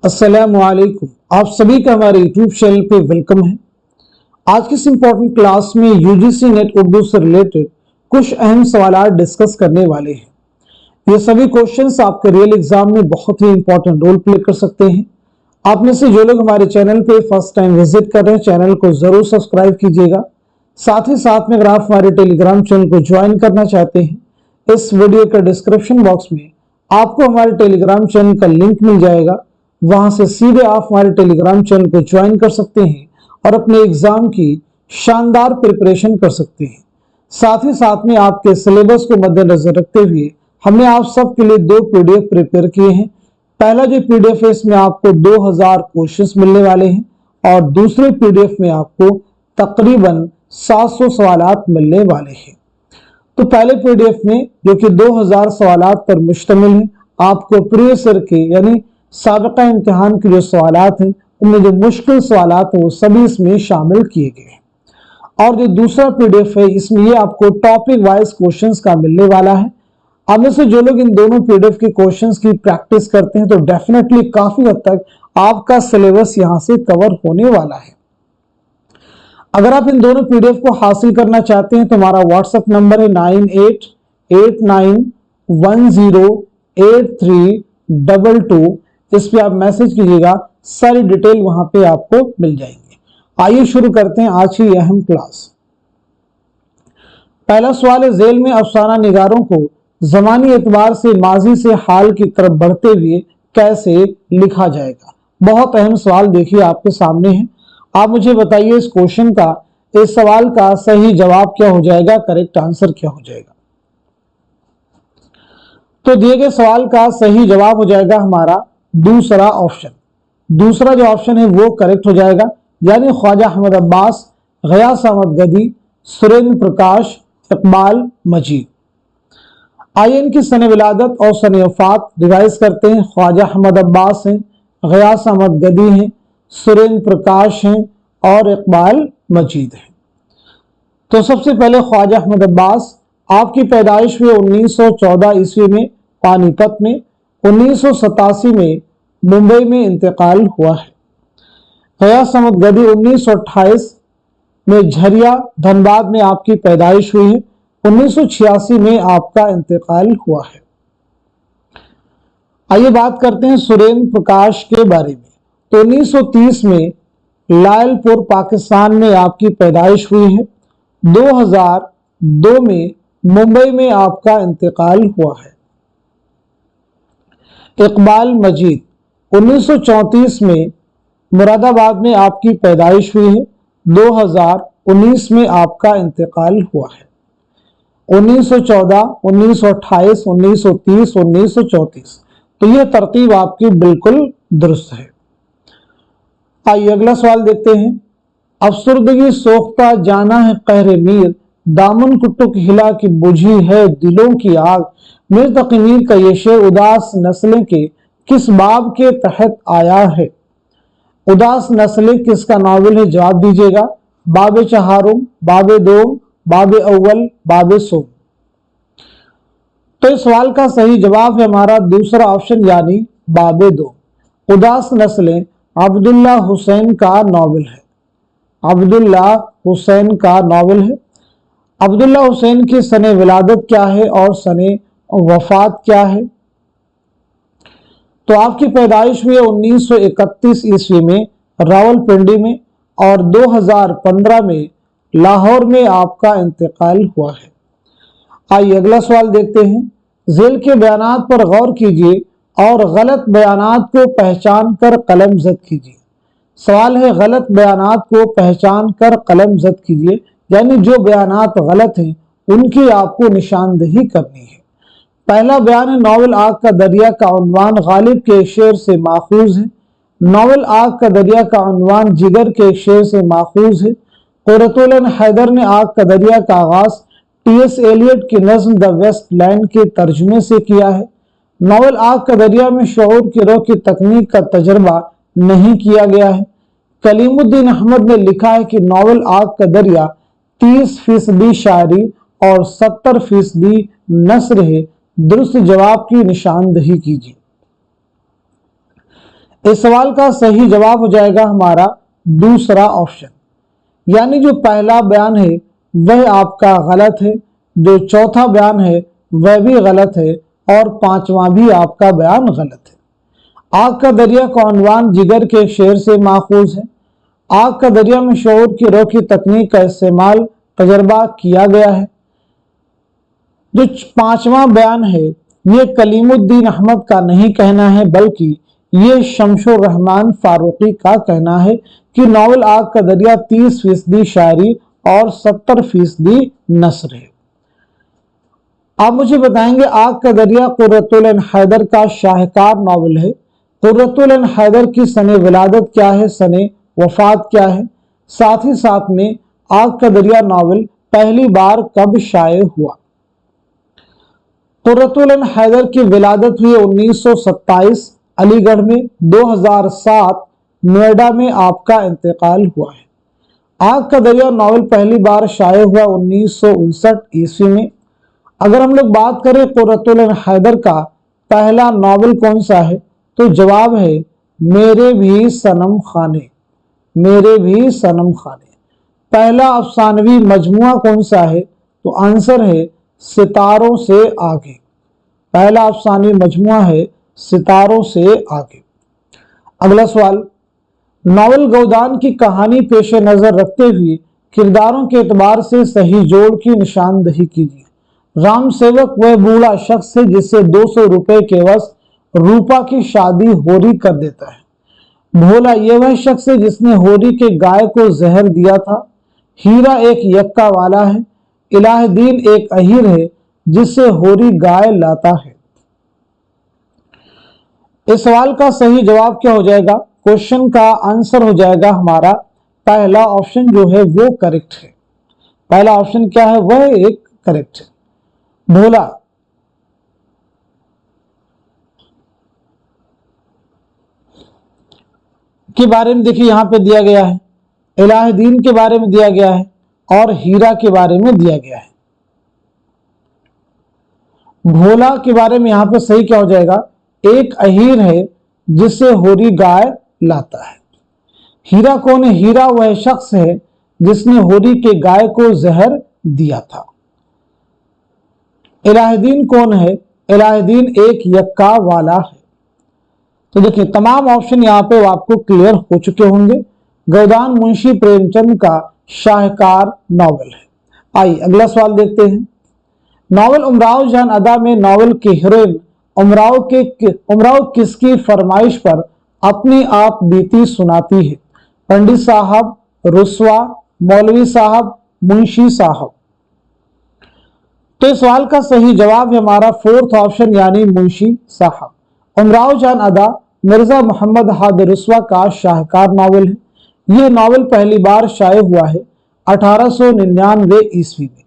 अस्सलामुअलैकुम। आप सभी का हमारे यूट्यूब चैनल पे वेलकम है। आज की इस इम्पोर्टेंट क्लास में यूजीसी नेट उर्दू से रिलेटेड कुछ अहम सवाल डिस्कस करने वाले हैं। ये सभी क्वेश्चंस आपके रियल एग्जाम में बहुत ही इंपॉर्टेंट रोल प्ले कर सकते हैं। आप में से जो लोग हमारे चैनल पे फर्स्ट टाइम विजिट कर रहे हैं, चैनल को जरूर सब्सक्राइब कीजिएगा। साथ ही साथ में अगर आप हमारे टेलीग्राम चैनल को ज्वाइन करना चाहते हैं, इस वीडियो के डिस्क्रिप्शन बॉक्स में आपको हमारे टेलीग्राम चैनल का लिंक मिल जाएगा। वहां से सीधे आप हमारे टेलीग्राम चैनल को ज्वाइन कर सकते हैं और अपने एग्जाम की शानदार प्रिपरेशन कर सकते हैं। साथ ही साथ में आपके सिलेबस को मद्देनजर रखते हुए हमने आप सबके लिए 2 पीडीएफ प्रिपेयर किए हैं। पहला जो पीडीएफ है इसमें आपको 2000 क्वेश्चंस मिलने वाले हैं और दूसरे पीडीएफ में आपको तकरीबन 700 सवालात मिलने वाले हैं। तो पहले पीडीएफ में जो कि 2000 सवालात पर मुश्तमिल है, आपको प्रीवियस ईयर के यानी साबिका इम्तिहान के जो सवालात हैं उनमें जो मुश्किल सवालात हैं वो सभी इसमें शामिल किए गए हैं। और जो दूसरा पीडीएफ है इसमें ये आपको टॉपिक वाइज क्वेश्चंस का मिलने वाला है। अब में से जो लोग इन दोनों पीडीएफ के क्वेश्चंस की प्रैक्टिस करते हैं तो डेफिनेटली काफी हद तक आपका सिलेबस यहां से कवर होने वाला है। अगर आप इन दोनों पीडीएफ को हासिल करना चाहते हैं तो हमारा व्हाट्सएप नंबर है 9889108322। इस पे आप मैसेज कीजिएगा, सारी डिटेल वहां पे आपको मिल जाएंगे। आइए शुरू करते हैं आज की अहम क्लास। पहला सवाल है, झेल में अफसाना निगारों को जमानी एतबार से माजी से हाल की तरफ बढ़ते हुए कैसे लिखा जाएगा। बहुत अहम सवाल देखिए आपके सामने है। आप मुझे बताइए इस क्वेश्चन का, इस सवाल का सही जवाब क्या हो जाएगा, करेक्ट आंसर क्या हो जाएगा। तो दिए गए सवाल का सही जवाब हो जाएगा हमारा दूसरा ऑप्शन। दूसरा जो ऑप्शन है वो करेक्ट हो जाएगा, यानी ख्वाजा अहमद अब्बास, गयास अहमद गदी, सुरेंद्र प्रकाश, इकबाल मजीद। आइए इनकी सने विलादत और सने वफात रिवाइज करते हैं। ख्वाजा अहमद अब्बास हैं, गयास अहमद गदी हैं, सुरेंद्र प्रकाश हैं और इकबाल मजीद हैं। तो सबसे पहले ख्वाजा अहमद अब्बास, आपकी पैदाइश हुई 1914 ईस्वी में पानीपत में, 1987 में मुंबई में इंतकाल हुआ है। गयास अहमद गदी 1928 में झरिया धनबाद में आपकी पैदाइश हुई है, 1986 में आपका इंतकाल हुआ है। आइए बात करते हैं सुरेंद्र प्रकाश के बारे में। तो 1930 में लायलपुर पाकिस्तान में आपकी पैदाइश हुई है, 2002 में मुंबई में आपका इंतकाल हुआ है। इकबाल मजीद 1934 में मुरादाबाद में आपकी पैदाइश हुई है, 2019 में आपका इंतकाल हुआ है। 1914, 1928, 1930, 1934, तो यह तरतीब आपकी बिल्कुल दुरुस्त है। आइए अगला सवाल देखते हैं। अफसरदगी सोखता जाना है कहरे मीर, दामन कुटुक हिला की बुझी है दिलों की आग, मीर तकी मीर का ये शेर उदास नस्लें के किस बाब के तहत आया है। उदास नस्लें किसका नावल है, जवाब दीजिएगा। बाबे चहारुम, बाबे दोम, बाबे अव्वल, बाबे सोम। तो इस सवाल का सही जवाब है हमारा दूसरा ऑप्शन यानी बाबे दोम। उदास नस्लें अब्दुल्ला हुसैन का नावल है। अब्दुल्ला हुसैन का नावल है। अब्दुल्ला हुसैन की सने विलादत क्या है और सने वफात क्या है। तो आपकी पैदाइश हुई 1931 ईस्वी में रावलपिंडी में और 2015 में लाहौर में आपका इंतकाल हुआ है। आइए अगला सवाल देखते हैं। झेल के बयानात पर गौर कीजिए और गलत बयानात को पहचान कर कलम जद कीजिए। सवाल है गलत बयानात को पहचान कर कलम जद कीजिए, यानी जो बयानात गलत हैं उनकी आपको निशानदेही करनी है। पहला बयान है, नावल आग का दरिया का उन्वान गालिब के एक शेर से माखूज है। नावल आग का दरिया का उन्वान जिगर के एक शेर से माखूज है। कुरतुल हैदर ने आग का दरिया का आगाज टी.एस. एलियट की नज्म द वेस्ट लैंड के तर्जुमे से किया है। नावल आग का दरिया में शऊर की रोह की तकनीक का तजर्बा नहीं किया गया है। कलीमुद्दीन अहमद ने लिखा है कि नावल आग का दरिया 30% शायरी और 70% नस्र है। दुरुस्त जवाब की निशानदेही कीजिए। इस सवाल का सही जवाब हो जाएगा हमारा दूसरा ऑप्शन, यानी जो पहला बयान है वह आपका गलत है, जो चौथा बयान है वह भी गलत है और पांचवा भी आपका बयान गलत है। आग का दरिया का उन्वान जिगर के शेर से माखूज है। आग का दरिया में शऊर की रोकी तकनीक का इस्तेमाल तजर्बा किया गया है। जो पांचवा बयान है ये कलीमुद्दीन अहमद का नहीं कहना है, बल्कि ये शमशुर रहमान फारूकी का कहना है कि नॉवल आग का दरिया 30% शायरी और 70% नस्र है। आप मुझे बताएंगे आग का दरिया कुर्रतुल ऐन हैदर का शाहकार नॉवल है। कुर्रतुल ऐन हैदर की सने विलादत क्या है, सने वफात क्या है? साथ ही साथ में आग का दरिया नॉवल पहली बार कब शाये हुआ? कुर्रतुल ऐन हैदर की विलादत हुई 1927 अलीगढ़ में, 2007 नोएडा में आपका इंतकाल हुआ है। आग का दरिया नॉवल पहली बार शाये हुआ 1959 ईस्वी में। अगर हम लोग बात करें कुर्रतुल ऐन हैदर का पहला नॉवल कौन सा है, तो जवाब है मेरे भी सनम खाने, मेरे भी सनम खाने। पहला अफसानवी मजमुआ कौन सा है, तो आंसर है सितारों से आगे। पहला अफसानवी मजमुआ है सितारों से आगे। अगला सवाल, नॉवल गौदान की कहानी पेश नजर रखते हुए किरदारों के एतबार से सही जोड़ की निशानदही कीजिए। राम सेवक वह बूढ़ा शख्स है जिससे 200 रुपए के एवज रूपा की शादी होरी कर देता है। भोला ये वह शख्स है जिसने होरी के गाय को जहर दिया था। हीरा एक यक्का वाला है। इलाहुद्दीन एक अहीर है जिससे होरी गाय लाता है। इस सवाल का सही जवाब क्या हो जाएगा? क्वेश्चन का आंसर हो जाएगा हमारा पहला ऑप्शन जो है वो करेक्ट है। पहला ऑप्शन क्या है, वह एक करेक्ट है। भोला के बारे में देखिए यहां पे दिया गया है, इलाहुद्दीन के बारे में दिया गया है और हीरा के बारे में दिया गया है। भोला के बारे में यहां पे सही क्या हो जाएगा? एक अहीर है जिससे होरी गाय लाता है। हीरा कौन है? हीरा वह शख्स है जिसने होरी के गाय को जहर दिया था। इलाहुद्दीन कौन है? इलाहुद्दीन एक यक्का वाला है। तो देखिए तमाम ऑप्शन यहाँ पे आपको क्लियर हो चुके होंगे। गोदान मुंशी प्रेमचंद का शाहकार नॉवल है। आइए अगला सवाल देखते हैं। नॉवल उमराव जान अदा में नॉवल के हीरोइन उमराव किसकी फरमाइश पर अपनी आप बीती सुनाती है? पंडित साहब, रुस्वा, मौलवी साहब, मुंशी साहब। तो इस सवाल का सही जवाब है हमारा फोर्थ ऑप्शन यानी मुंशी साहब। उमराव जान अदा मिर्जा मोहम्मद हादिर रुस्वा का शाहकार नॉवल है। यह नॉवल पहली बार शाये हुआ है 1899 ईस्वी में।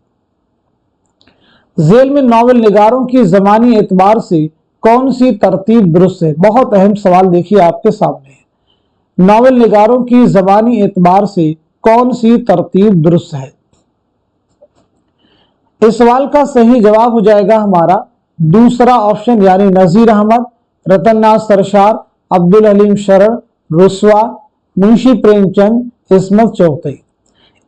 जेल में नॉवल निगारों की जमानी एतबार से कौन सी तरतीब दुरुस्त है? बहुत अहम सवाल देखिए आपके सामने है। नॉवल निगारों की जबानी एतबार से कौन सी तरतीब दुरुस्त है? इस सवाल का सही जवाब हो जाएगा हमारा दूसरा ऑप्शन यानी नजीर अहमद, रतन नाज सरशार, अब्दुल हलीम शरण, रुस्वा, मुंशी प्रेमचंद, इस्मत चौधरी।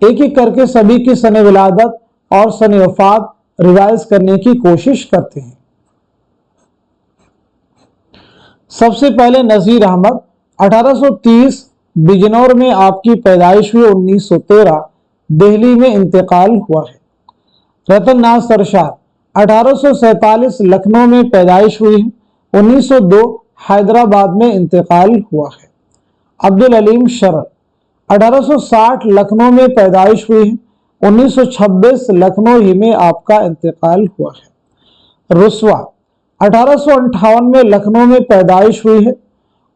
एक एक करके सभी की सने विलादत और सने वफात रिवाइज करने की कोशिश करते हैं। सबसे पहले नजीर अहमद 1830 बिजनौर में आपकी पैदाइश हुई, 1913 दिल्ली में इंतकाल हुआ है। रतन नाज सरशार 1847 लखनऊ में पैदाइश हुई है, 1902 हैदराबाद में इंतकाल हुआ है। अब्दुल हलीम शरण 1860 लखनऊ में पैदाइश हुई है, 1926 लखनऊ ही में आपका इंतकाल हुआ है। रुस्वा 1858 में लखनऊ में पैदाइश हुई है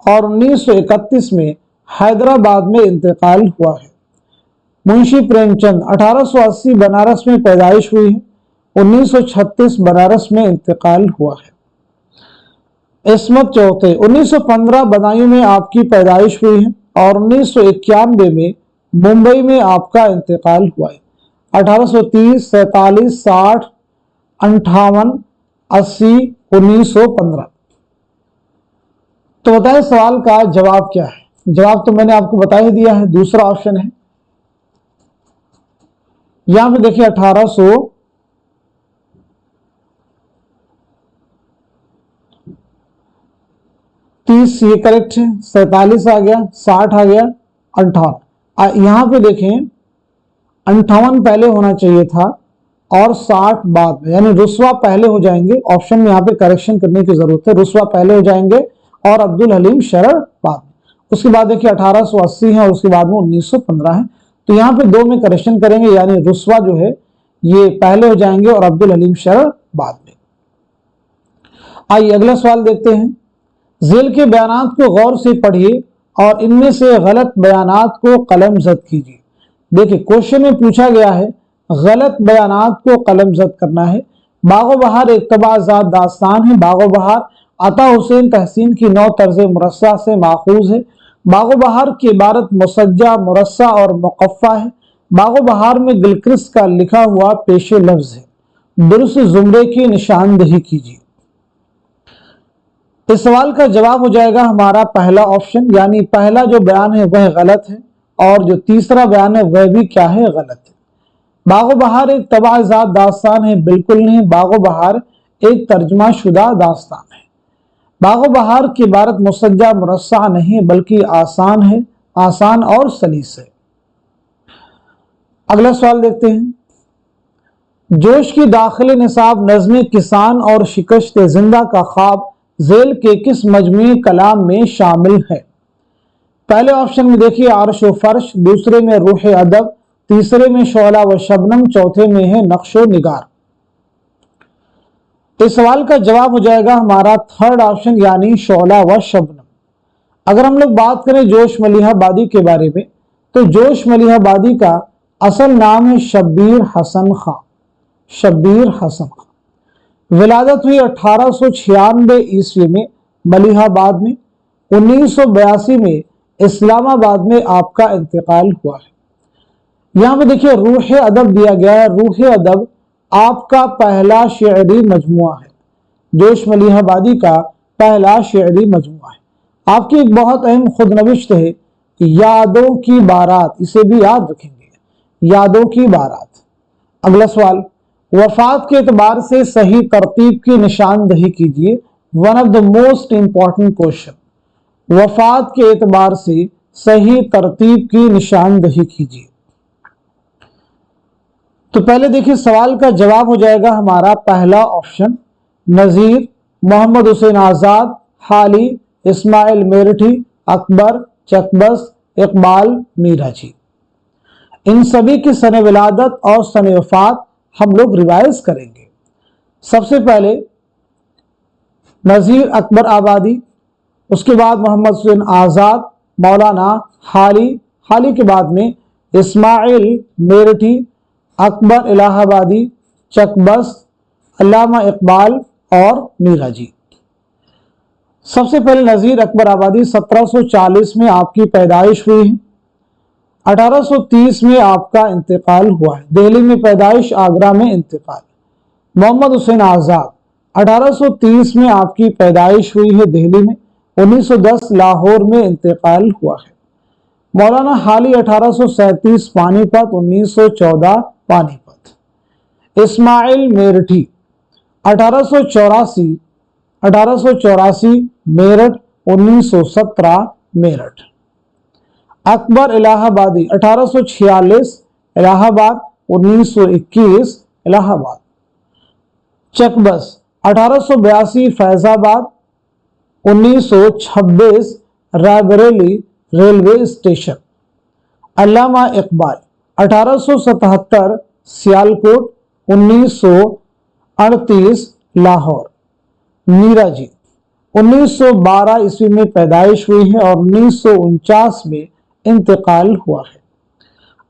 और 1931 में हैदराबाद में इंतकाल हुआ है। मुंशी प्रेमचंद 1880 बनारस में पैदाइश हुई है, 1936 बनारस में इंतकाल हुआ है। इस्मत चौथे 1915 बदायूं में आपकी पैदाइश हुई है और 1991 में मुंबई में आपका इंतकाल हुआ है। 1830, 47, 60, 58, 80, 1915। تو بتائیں سوال کا جواب کیا ہے؟ جواب تو میں نے آپ کو بتا ہی دیا ہے، دوسرا آپشن ہے۔ یہاں پہ دیکھیے 1830 یہ کریکٹ ہے، 47 آ گیا، 60 آ گیا، 58۔ یہاں پہ دیکھیں 58 پہلے ہونا چاہیے تھا اور 60 بعد میں، یعنی رسوا پہلے ہو جائیں گے۔ آپشن میں یہاں پہ کریکشن کرنے کی ضرورت ہے، رسوا پہلے ہو جائیں گے اور عبدالحلیم شرر بعد میں۔ اس کے بعد دیکھیے 1880 ہے اور اس کے بعد میں 1915 ہے، تو یہاں پہ 2 میں کریکشن کریں گے، یعنی رسوا جو ہے یہ پہلے ہو جائیں گے اور عبدالحلیم شرر بعد میں۔ آئیے اگلا سوال دیکھتے ہیں۔ ذیل کے بیانات کو غور سے پڑھیے اور ان میں سے غلط بیانات کو قلم زد کیجیے۔ دیکھیں کوشچن میں پوچھا گیا ہے غلط بیانات کو قلم زد کرنا ہے۔ باغ و بہار ایک طبعزاد داستان ہے۔ باغ و بہار عطا حسین تحسین کی نو طرز مرصع سے ماخوذ ہے۔ باغ و بہار کی عبارت مسجع، مرصع اور مقفع ہے۔ باغ و بہار میں گلکرست کا لکھا ہوا پیش لفظ ہے۔ درست زمرے کی نشاندہی کیجیے۔ اس سوال کا جواب ہو جائے گا ہمارا پہلا آپشن، یعنی پہلا جو بیان ہے وہ غلط ہے اور جو تیسرا بیان ہے وہ بھی کیا ہے؟ غلط ہے۔ باغ و بہار ایک طبعزاد داستان ہے، بالکل نہیں، باغ و بہار ایک ترجمہ شدہ داستان ہے۔ باغ و بہار کی عبارت مسجع مرصع نہیں بلکہ آسان ہے، آسان اور سلیس ہے۔ اگلا سوال دیکھتے ہیں۔ جوش کی داخل نصاب نظم کسان اور شکست زندہ کا خواب ذیل کے کس مجموعی کلام میں شامل ہے؟ پہلے آپشن میں دیکھیے عرش و فرش، دوسرے میں روح ادب، تیسرے میں شعلہ و شبنم، چوتھے میں ہے نقش و نگار۔ اس سوال کا جواب ہو جائے گا ہمارا تھرڈ آپشن، یعنی شعلہ و شبنم۔ اگر ہم لوگ بات کریں جوش ملیحہ بادی کے بارے میں تو جوش ملیحہ بادی کا اصل نام ہے شبیر حسن خاں۔ شبیر حسن خاں ولادت ہوئی 1896 عیسوی میں ملیحہ آباد میں۔ 1982 میں اسلام آباد میں آپ کا انتقال ہوا ہے۔ یہاں پہ دیکھیے روح ادب دیا گیا ہے۔ روح ادب آپ کا پہلا شعری مجموعہ ہے، جوش ملیحہ آبادی کا پہلا شعری مجموعہ ہے۔ آپ کی ایک بہت اہم خود نوشت ہے یادوں کی بارات، اسے بھی یاد رکھیں گے، یادوں کی بارات۔ اگلا سوال، وفات کے اعتبار سے صحیح ترتیب کی نشاندہی کیجیے۔ One of the most important question, وفات کے اعتبار سے صحیح ترتیب کی نشاندہی کیجیے۔ تو پہلے دیکھیے سوال کا جواب ہو جائے گا ہمارا پہلا آپشن، نذیر، محمد حسین آزاد، حالی، اسماعیل میرٹھی، اکبر، چکبست، اقبال، میرا جی۔ ان سبھی کی سن ولادت اور سن وفات ہم لوگ ریوائز کریں گے۔ سب سے پہلے نذیر اکبر آبادی، اس کے بعد محمد حسین آزاد، مولانا حالی، حالی کے بعد میں اسماعیل میرٹھی، اکبر الہ آبادی، چکبست، علامہ اقبال اور میرا جی۔ سب سے پہلے نذیر اکبر آبادی 1740 میں آپ کی پیدائش ہوئی ہے، 1830 میں آپ کا انتقال ہوا ہے۔ دہلی میں پیدائش، آگرہ میں انتقال۔ محمد حسین آزاد 1830 میں آپ کی پیدائش ہوئی ہے دہلی میں، 1910 لاہور میں انتقال ہوا ہے۔ مولانا حالی 1837 پانی پت، 1914 پانی پت۔ اسماعیل میرٹھی 1884 میرٹھ، 1917 میرٹھ۔ اکبر الہ آبادی 1846 الہ آباد، 1921 الہ آباد۔ چکبست 1882 فیض آباد، 1926 رائے بریلی ریلوے اسٹیشن۔ علامہ اقبال 1877 سیالکوٹ، 1938 لاہور۔ میرا جی 1912 عیسوی میں پیدائش ہوئی ہے اور 1949 میں انتقال ہوا ہے۔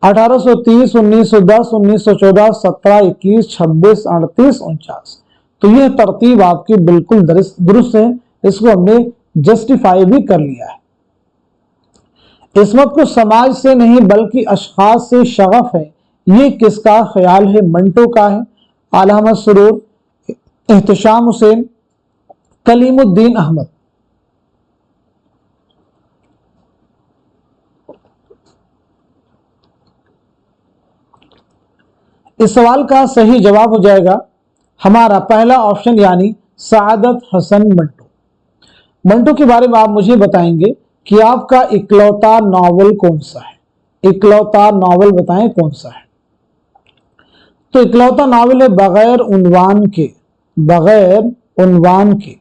1830 1910 1914 17 21 26 38 49۔ تو یہ ترتیب آپ کی بالکل درست ہے، اس کو ہم نے جسٹیفائی بھی کر لیا ہے۔ عصمت کو سماج سے نہیں بلکہ اشخاص سے شغف ہے، یہ کس کا خیال ہے؟ منٹو کا ہے، اعلی احمد سرور، احتشام حسین، کلیم الدین احمد۔ इस सवाल का सही जवाब हो जाएगा हमारा पहला ऑप्शन यानी सआदत हसन मंटो। मंटो के बारे में आप मुझे बताएंगे कि आपका इकलौता नॉवल कौन सा है, इकलौता नॉवल बताएं कौन सा है। तो इकलौता नॉवल है बगैर उन्वान के, बगैर उन्वान के।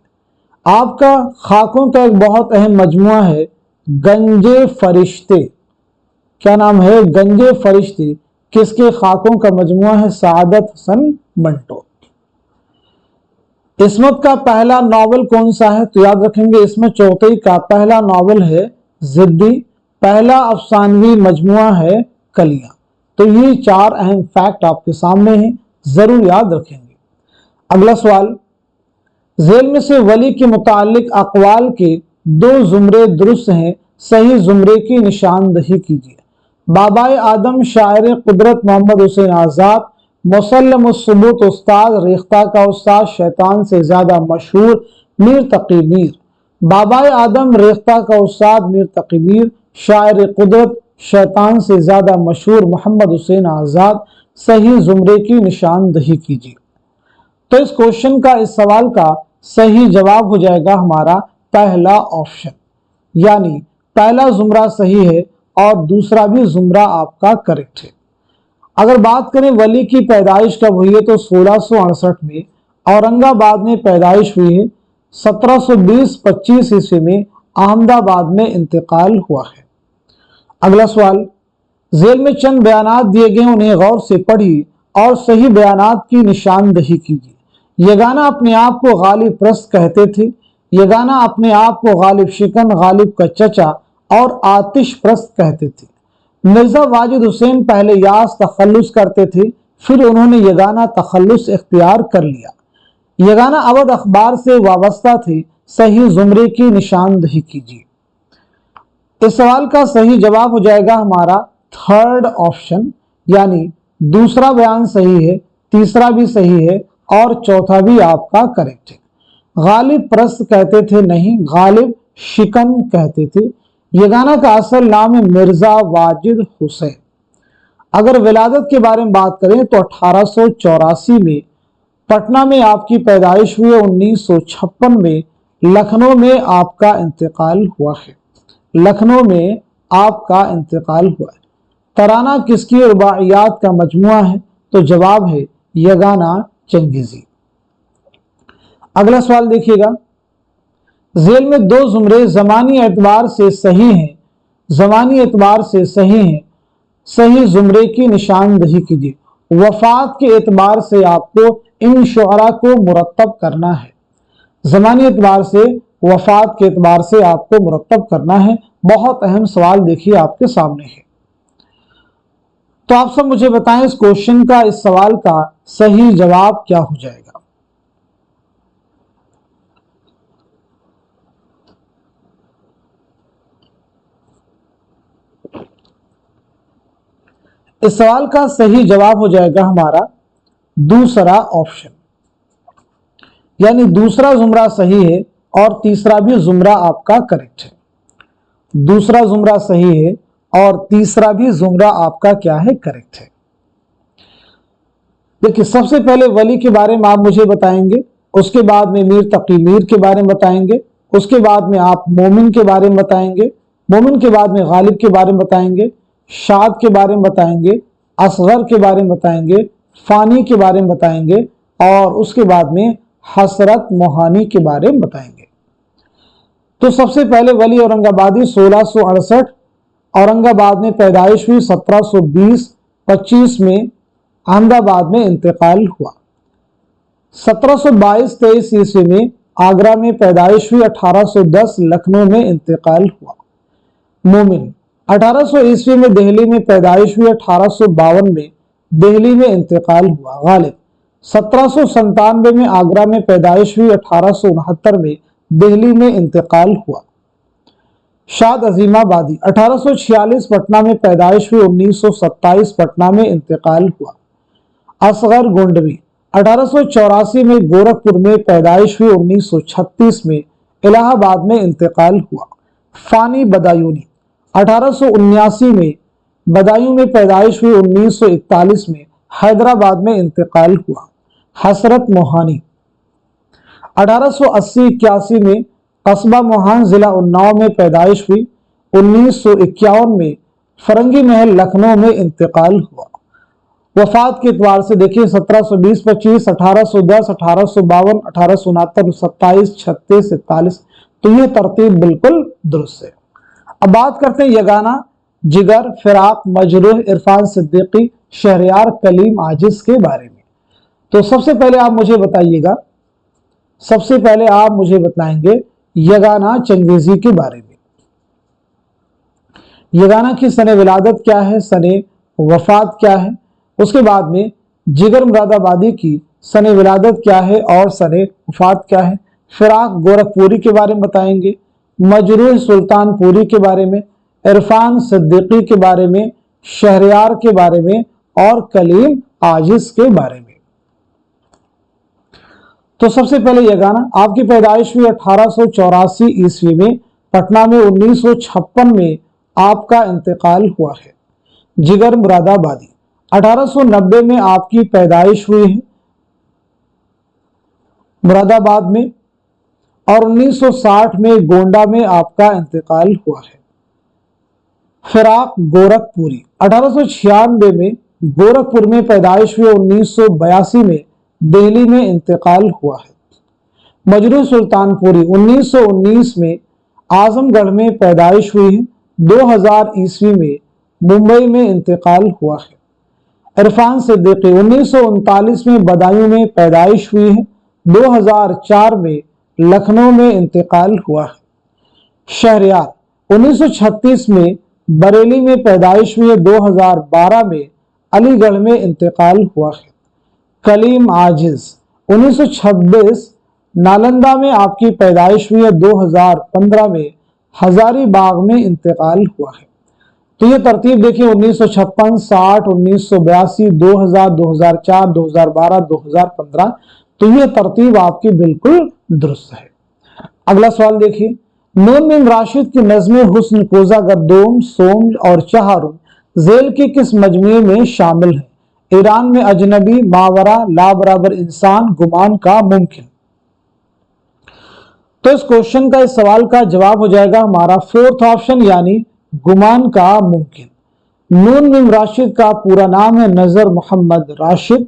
आपका खाकों का एक बहुत अहम मजमुआ है गंजे फरिश्ते। क्या नाम है? गंजे फरिश्ते। किसके खाकों का मजमुआ है? सआदत हसन मंटो। इस्मत का पहला नॉवल कौन सा है? तो याद रखेंगे इस्मत चौधरी का पहला नॉवल है जिद्दी, पहला अफसानवी मजमुआ है कलियां। तो ये 4 अहम फैक्ट आपके सामने हैं, जरूर याद रखेंगे। अगला सवाल, झेल में से वली के मुतालिक अकवाल के 2 जुमरे दुरुस्त हैं, सही जुमरे की निशानदही कीजिए। बाबाए आदम शायर कुदरत मोहम्मद हुसैन आजाद, मुसल्लम सुबूत उस्ताद रेख्ता का उस्ताद शैतान से ज्यादा मशहूर मीर तकी मीर। बाबाए आदम रेख्ता का उस्ताद मीर तकी मीर, शायर कुदरत शैतान से ज्यादा मशहूर मोहम्मद हुसैन आजाद। सही जुमरे की निशानदही कीजिए। तो इस क्वेश्चन का, इस सवाल का सही जवाब हो जाएगा हमारा पहला ऑप्शन, यानी पहला जुमरा सही है और दूसरा भी जुमरा आपका करेक्ट है। अगर बात करें वली की पैदाइश कब हुई है तो 1668 में औरंगाबाद में पैदाइश हुई है। 1720-25 ईस्वी में अहमदाबाद में इंतकाल हुआ है। अगला सवाल, झेल में चंद बयानात दिए गए, उन्हें गौर से पढ़ी और सही बयानात की निशानदही कीजिए। यगाना अपने आप को गालिब प्रस्त कहते थे। यगाना अपने आप को गालिब शिकन, गालिब का चचा और आतिश प्रस्त कहते थे। मिर्जा वाजिद हुसैन पहले यास तखल्लुस करते थे, फिर उन्होंने यगाना तखल्लुस इख्तियार कर लिया। यगाना अवध अखबार से वाबस्ता थे। सही जुमरे की निशानदही कीजिए। इस सवाल का सही जवाब हो जाएगा हमारा थर्ड ऑप्शन, यानी दूसरा बयान सही है, तीसरा भी सही है और चौथा भी आपका करेक्ट है। गालिब प्रस्त कहते थे नहीं, गालिब शिकन कहते थे। यगाना का असल नाम है मिर्जा वाजिद हुसैन। अगर विलादत के बारे में बात करें तो 1884 में पटना में आपकी पैदाइश हुई है। 1956 में लखनऊ में आपका इंतकाल हुआ है। लखनऊ में आपका इंतकाल हुआ है। तराना किसकी रुबाइयात का मजमुआ है? तो जवाब है यगाना चंगेजी। अगला सवाल देखिएगा, झेल में 2 जुमरे जमानी एतबार से सही हैं, जमानी एतबार से सही हैं, सही जुमरे की निशानदही कीजिए। वफात के एतबार से आपको इन शुअरा को मुरत्तब करना है। जमानी एतबार से, वफात के एतबार से आपको मुरत्तब करना है। बहुत अहम सवाल देखिए आपके सामने है। तो आप सब मुझे बताएं इस क्वेश्चन का, इस सवाल का सही जवाब क्या हो जाएगा। इस सवाल का सही जवाब हो जाएगा हमारा दूसरा ऑप्शन, यानी दूसरा जुमरा सही है और तीसरा भी जुमरा आपका करेक्ट है। दूसरा जुमरा सही है और तीसरा भी जुमरा आपका क्या है? करेक्ट है। देखिए, सबसे पहले वली के बारे में आप मुझे बताएंगे, उसके बाद में मीर तकी मीर के बारे में बताएंगे, उसके बाद में आप मोमिन के बारे में बताएंगे, मोमिन के बाद में गालिब के बारे में बताएंगे, शाद के बारे में बताएंगे, असगर के बारे में बताएंगे, फानी के बारे में बताएंगे और उसके बाद में हसरत मोहानी के बारे में बताएंगे। तो सबसे पहले वली औरंगाबादी 1668 औरंगाबाद में पैदाइश हुई। 1720-25 में अहमदाबाद में इंतकाल हुआ। 1722-23 ईस्वी में आगरा में पैदाइश हुई। 1810 लखनऊ में इंतकाल हुआ। मोमिन 1800 ईस्वी में दिल्ली में पैदाइश हुई। 1852 में दिल्ली में इंतकाल हुआ। गालिब 1797 में आगरा में पैदाइश हुई। 1869 में दिल्ली में इंतकाल हुआ। शाद अजीमाबादी 1846 पटना में पैदाइश हुई। 1927 पटना में इंतकाल हुआ। असगर गोंडवी 1884 में गोरखपुर में पैदाइश हुई। 1936 में इलाहाबाद में इंतकाल हुआ। फानी बदायूनी 1879 में बदायूं में पैदाइश हुई। 1941 में हैदराबाद में इंतकाल हुआ। हसरत मोहानी 1880-81 में कस्बा मोहान जिला उन्नाव में पैदाइश हुई। 1951 में फरंगी महल लखनऊ में इंतकाल हुआ। वफात के एतबार से देखिए 1720-25, 1810, 1852, 1869, 27, 36, 41, तो ये तरतीब बिल्कुल दुरुस्त है। अब बात करते हैं यगाना, जिगर, फिराक, मजरूह, इरफान सिद्दीकी, शहरयार, कलीम, आजिज के बारे में। तो सबसे पहले आप मुझे बताएंगे यगाना चंगेजी के बारे में। यगाना की सने विलादत क्या है, सने वफात क्या है। उसके बाद में जिगर मुरादाबादी की सने विलादत क्या है और सने वफात क्या है। फिराक गोरखपुरी के बारे में बताएंगे, मजरूह सुल्तानपुरी के बारे में, इरफान सिद्दीकी के बारे में, शहरयार के बारे में और कलीम आजिज के बारे में। तो सबसे पहले यगाना, आपकी पैदाइश हुई 1884 ईस्वी में पटना में। 1956 में आपका इंतकाल हुआ है। जिगर मुरादाबादी 1890 में आपकी पैदाइश हुई है मुरादाबाद में और 1960 में गोंडा में आपका इंतकाल हुआ है। फिराक गोरखपुरी 1896 में गोरखपुर में पैदाइश हुई। 1982 में दिल्ली में इंतकाल हुआ है। मजरूह सुल्तानपुरी 1919 में आजमगढ़ में पैदाइश हुई है। 2000 ईस्वी में मुंबई में इंतकाल हुआ है। इरफान सिद्दीकी 1939 में बदायूं में पैदाइश हुई है। 2004 में लखनऊ में इंतकाल हुआ है। शहरयार 1936 में बरेली में पैदाइश हुई है। 2012 में अलीगढ़ में इंतकाल हुआ है। कलीम आजिज 1926 नालंदा में आपकी पैदाइश हुई है। 2015 में हजारीबाग में इंतकाल हुआ है। तो ये तरतीब देखिए 1956, 60, 1982, 2000, 2004, 2012, 2015, तो ये तरतीब आपकी बिल्कुल दुरुस्त है। अगला सवाल देखिए, नून बिन राशिद की नज़्में हुस्न, कोज़ा गर्दोम, सोम और चहारुम जेल के किस मजमूए में शामिल है? ईरान में अजनबी, मावरा, ला बराबर इंसान, गुमान का मुमकिन। तो इस क्वेश्चन का, इस सवाल का जवाब हो जाएगा हमारा फोर्थ ऑप्शन, यानी गुमान का मुमकिन। नून बिन राशिद का पूरा नाम है नजर मोहम्मद राशिद।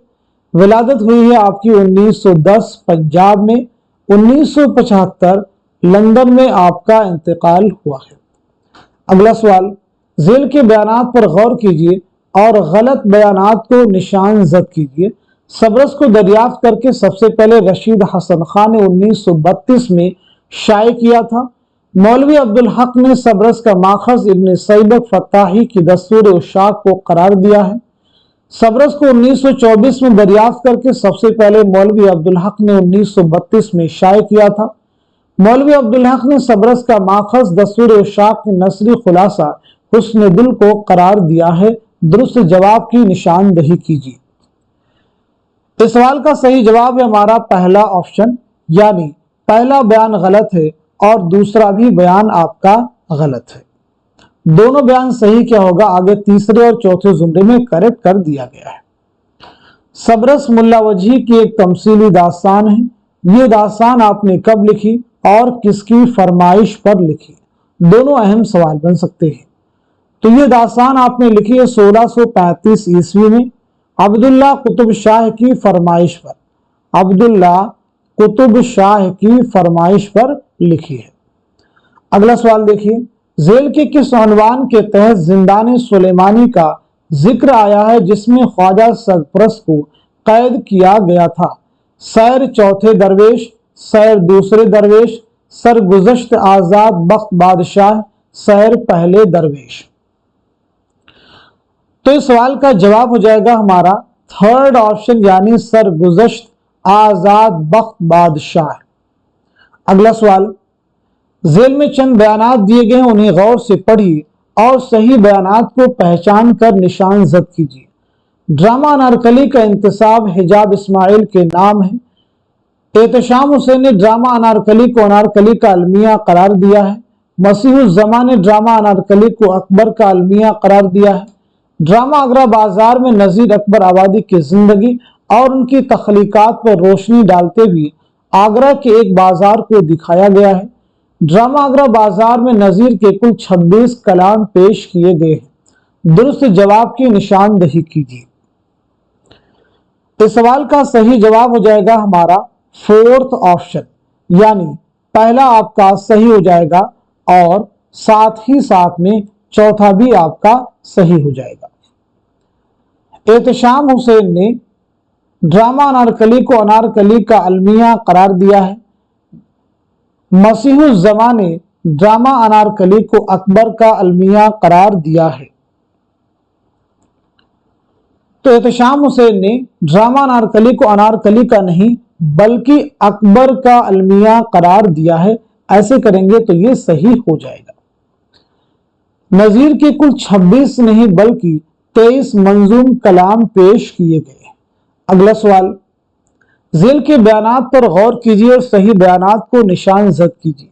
विलादत हुई है आपकी 1910 पंजाब में। 1975 लंदन में आपका इंतकाल हुआ है। अगला सवाल, जेल के बयानात पर गौर कीजिए और गलत बयानात को निशान जद कीजिए। सबरस को दरियाफ्त करके सबसे पहले रशीद हसन खान ने 1932 में शाये किया था। मौलवी अब्दुल हक ने सबरस का माखज इब्न सैबक फताही की दस्तूर उशाक को करार दिया है। सबरस को 1924 में दरियाफ्त करके सबसे पहले मौलवी अब्दुल हक ने 1932 में शाये किया था। मौलवी अब्दुल हक ने सबरस का माखज दस्तूर उशाक की नसरी खुलासा हुस्न दिल को करार दिया है। दुरुस्त जवाब की निशानदही कीजिए। इस सवाल का सही जवाब है हमारा पहला ऑप्शन, यानी पहला बयान गलत है और दूसरा भी बयान आपका गलत है। दोनों बयान सही क्या होगा, आगे तीसरे और चौथे जुमरे में करेक्ट कर दिया गया है। सबरस मुल्ला वजही की एक तमसीली दास्तान है। ये दास्तान आपने कब लिखी और किसकी फरमाइश पर लिखी? दोनों अहम सवाल बन सकते हैं। तो ये दास्तान आपने लिखी है 1635 ईस्वी में अब्दुल्ला कुतुब शाह की फरमाइश पर। अब्दुल्ला कुतुब शाह की फरमाइश पर लिखी है। अगला सवाल देखिए, जेल के किस उन्वान के तहत जिंदान सुलेमानी का जिक्र आया है जिसमें ख्वाजा सरपरस्त को कैद किया गया था? सैर चौथे दरवेश, सैर दूसरे दरवेश, सरगुज़श्त आजाद बख्त बादशाह, सैर पहले दरवेश। तो इस सवाल का जवाब हो जाएगा हमारा थर्ड ऑप्शन, यानी सरगुज़श्त आजाद बख्त बादशाह। अगला सवाल, जेल में चंद बयानात दिए गए हैं, उन्हें गौर से पढ़िए और सही बयानात को पहचान कर निशान जद कीजिए। ड्रामा अनारकली का इंतसाब हिजाब इस्माइल के नाम है। एहतशाम हुसैन ने ड्रामा अनारकली को अनारकली का अलमिया करार दिया है। मसीहुज़्ज़मा ने ड्रामा अनारकली को अकबर का अलमिया करार दिया है। ड्रामा आगरा बाजार में नजीर अकबर आबादी की जिंदगी और उनकी तख्लीकात पर रोशनी डालते हुए आगरा के एक बाजार को दिखाया गया है। ड्रामा आगरा बाजार में नजीर के कुल 26 कलाम पेश किए गए हैं। दुरुस्त जवाब की निशानदही कीजिए। इस सवाल का सही जवाब हो जाएगा हमारा फोर्थ ऑप्शन, यानी पहला आपका सही हो जाएगा और साथ ही साथ में चौथा भी आपका सही हो जाएगा। एहतशाम हुसैन ने ड्रामा अनारकली को अनारकली का अलमिया करार दिया है। मसीहुज़्ज़मा ने ड्रामा अनारकली को अकबर का अलमिया करार दिया है। तो एहतशाम हुसैन ने ड्रामा अनारकली को अनारकली का नहीं बल्कि अकबर का अलमिया करार दिया है। ऐसे करेंगे तो ये सही हो जाएगा। नजीर के कुल 26 नहीं बल्कि 23 मंजूम कलाम पेश किए गए। अगला सवाल, झेल के बयानात पर गौर कीजिए और सही बयानात को निशान जद कीजिए।